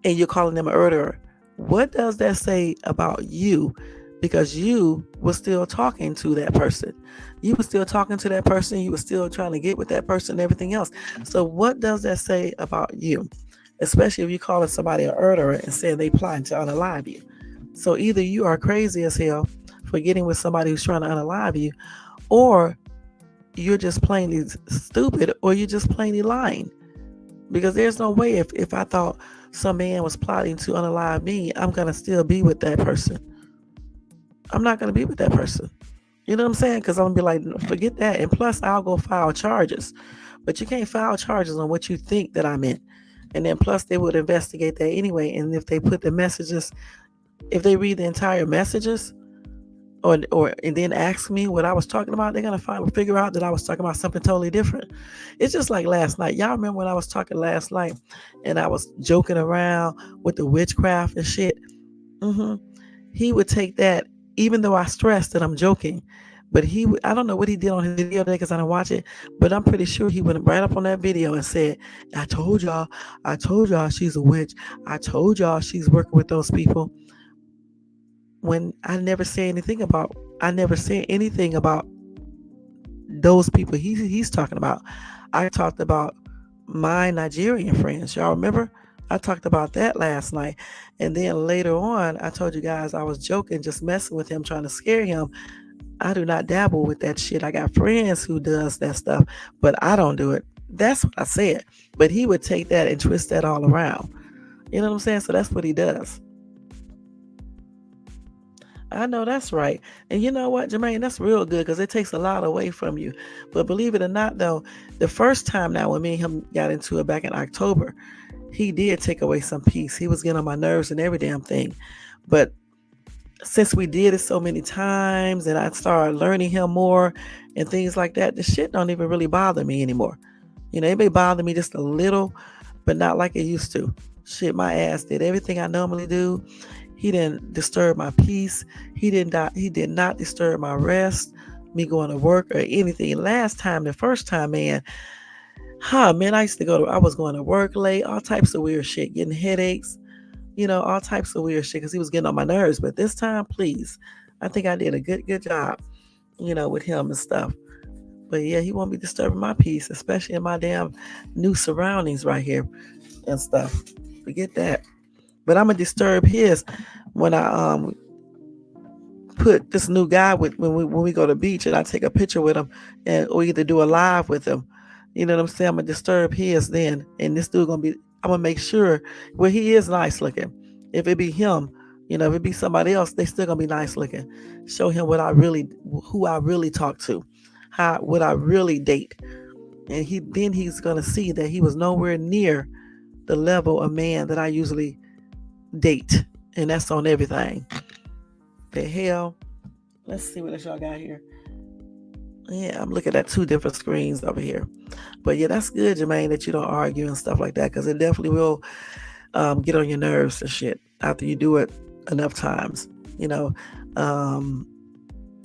and you're calling them a murderer, what does that say about you? Because you were still talking to that person. You were still talking to that person. You were still trying to get with that person and everything else. So what does that say about you? Especially if you're calling somebody a murderer and saying they plotting to unalive you. So either you are crazy as hell for getting with somebody who's trying to unalive you, or you're just plainly stupid, or you're just plainly lying. Because there's no way, if I thought some man was plotting to unalive me, I'm going to still be with that person. I'm not going to be with that person. You know what I'm saying? Because I'm going to be like, forget that. And plus, I'll go file charges. But you can't file charges on what you think that I meant. And then plus, they would investigate that anyway. And if they put the messages, if they read the entire messages, or and then ask me what I was talking about, they're gonna figure out that I was talking about something totally different. It's just like last night. Y'all remember when I was talking last night and I was joking around with the witchcraft and shit? He would take that, even though I stressed that I'm joking. But I don't know what he did on his video today because I didn't watch it, but I'm pretty sure he went right up on that video and said, I told y'all she's a witch. I told y'all she's working with those people. When I never said anything about those people he's talking about. I talked about my Nigerian friends. Y'all remember? I talked about that last night. And then later on, I told you guys I was joking, just messing with him, trying to scare him. I do not dabble with that shit. I got friends who does that stuff, but I don't do it. That's what I said. But he would take that and twist that all around. You know what I'm saying? So that's what he does. I know that's right. And you know what, Jermaine, that's real good because it takes a lot away from you. But believe it or not, though, the first time now when me and him got into it back in October, he did take away some peace. He was getting on my nerves and every damn thing. But since we did it so many times and I started learning him more and things like that, the shit don't even really bother me anymore. You know, it may bother me just a little, but not like it used to. Shit, my ass did everything I normally do. He didn't disturb my peace. He did not disturb my rest, me going to work or anything. Last time, the first time, man, I was going to work late, all types of weird shit, getting headaches, all types of weird shit because he was getting on my nerves. But this time, please, I think I did a good job, with him and stuff. But yeah, he won't be disturbing my peace, especially in my damn new surroundings right here and stuff. Forget that. But I'm gonna disturb his when I put this new guy with when we go to the beach and I take a picture with him and or either do a live with him. You know what I'm saying? I'm gonna disturb his then, and this dude gonna be. I'm gonna make sure. Well, he is nice looking. If it be him, if it be somebody else, they still gonna be nice looking. Show him who I really talk to, what I really date, and he's gonna see that he was nowhere near the level of man that I usually date, and that's on everything. The hell. Let's see what else y'all got here. Yeah, I'm looking at two different screens over here. But yeah, that's good, Jermaine, that you don't argue and stuff like that, because it definitely will get on your nerves and shit after you do it enough times, you know. Um,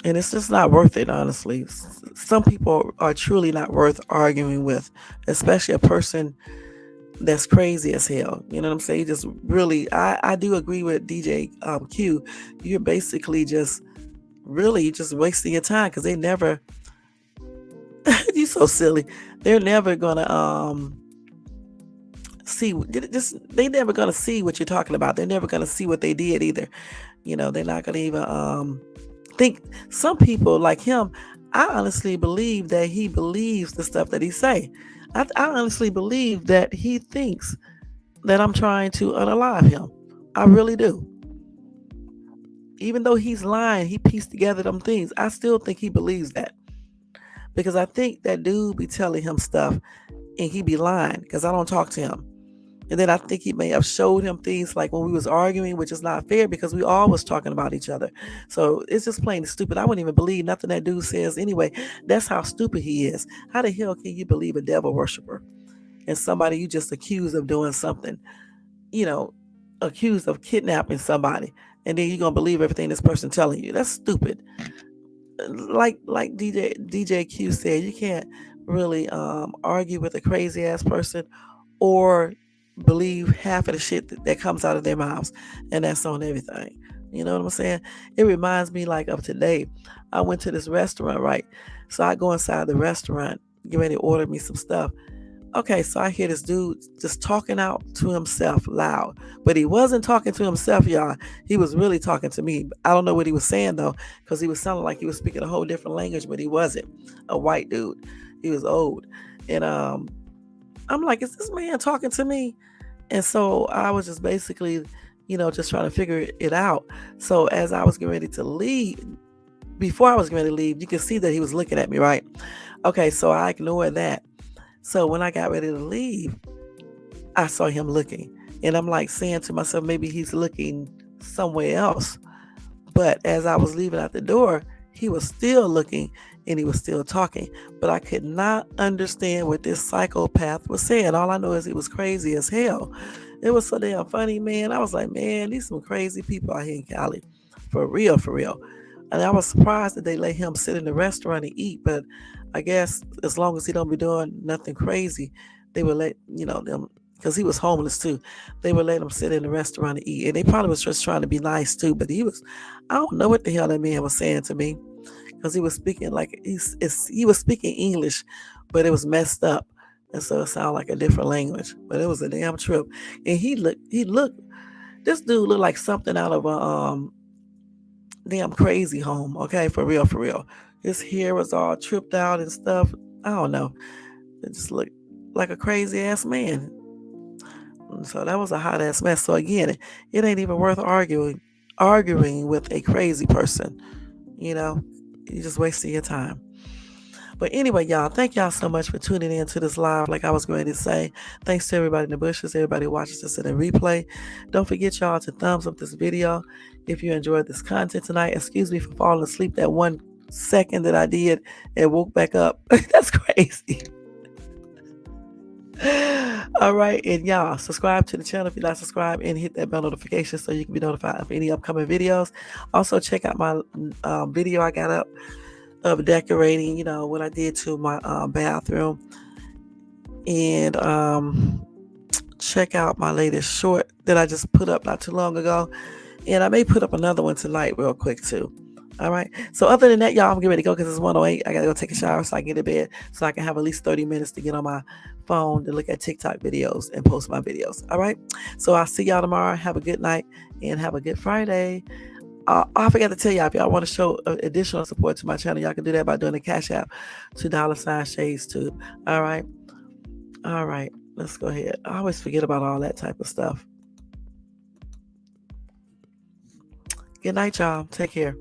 and it's just not worth it, honestly. Some people are truly not worth arguing with, especially a person that's crazy as hell. You know what I'm saying? Just really, I do agree with DJ Q. You're basically just really just wasting your time because they never, you so silly. They're never gonna see just they never gonna see what you're talking about. They're never gonna see what they did either. They're not gonna even think. Some people like him, I honestly believe that he believes the stuff that he say. I honestly believe that he thinks that I'm trying to unalive him. I really do. Even though he's lying, he pieced together them things. I still think he believes that. Because I think that dude be telling him stuff and he be lying because I don't talk to him. And then I think he may have showed him things like when we was arguing, which is not fair because we all was talking about each other. So it's just plain stupid. I wouldn't even believe nothing that dude says anyway. That's how stupid he is. How the hell can you believe a devil worshiper and somebody you just accused of doing something, you know, accused of kidnapping somebody, and then you're gonna believe everything this person telling you? That's stupid. Like DJ Q said, you can't really argue with a crazy ass person or believe half of the shit that comes out of their mouths, and that's on everything. You know what I'm saying? It reminds me like of today. I went to this restaurant, right? So I go inside the restaurant, get ready to order me some stuff. Okay, so I hear this dude just talking out to himself loud. But he wasn't talking to himself, y'all. He was really talking to me. I don't know what he was saying though, because he was sounding like he was speaking a whole different language, but he wasn't. A white dude. He was old. And I'm like, is this man talking to me? And so I was just basically, just trying to figure it out. So as I was getting ready to leave, before I was getting ready to leave, you could see that he was looking at me, right? Okay, so I ignored that. So when I got ready to leave, I saw him looking. And I'm like saying to myself, maybe he's looking somewhere else. But as I was leaving out the door, he was still looking and he was still talking. But I could not understand what this psychopath was saying. All I know is he was crazy as hell. It was so damn funny, man. I was like, man, these some crazy people out here in Cali. For real, for real. And I was surprised that they let him sit in the restaurant and eat. But I guess as long as he don't be doing nothing crazy, they would let, them, because he was homeless too. They would let him sit in the restaurant and eat. And they probably was just trying to be nice too. But I don't know what the hell that man was saying to me, because he was speaking like he was speaking English, but it was messed up. And so it sounded like a different language. But it was a damn trip. And this dude looked like something out of a damn crazy home. Okay, for real, for real. His hair was all tripped out and stuff. I don't know. It just looked like a crazy ass man. And so that was a hot ass mess. So again, it ain't even worth arguing arguing with a crazy person. You know, you just wasting your time. But anyway, y'all, thank y'all so much for tuning in to this live. Like I was going to say, thanks to everybody in the bushes, everybody who watches this in a replay. Don't forget, y'all, to thumbs up this video if you enjoyed this content tonight. Excuse me for falling asleep that 1 second that I did and woke back up. That's crazy. All right, and y'all subscribe to the channel if you're not subscribed, and hit that bell notification so you can be notified of any upcoming videos. Also, check out my video I got up of decorating, what I did to my bathroom, and check out my latest short that I just put up not too long ago, and I may put up another one tonight real quick too. All right. So other than that, y'all, I'm getting ready to go because it's 1:08. I gotta go take a shower so I can get to bed, so I can have at least 30 minutes to get on my phone to look at TikTok videos and post my videos. All right. So I'll see y'all tomorrow. Have a good night and have a good Friday. I forgot to tell y'all, if y'all want to show additional support to my channel, y'all can do that by doing the Cash App to $ShadesTube. All right. All right. Let's go ahead. I always forget about all that type of stuff. Good night, y'all. Take care.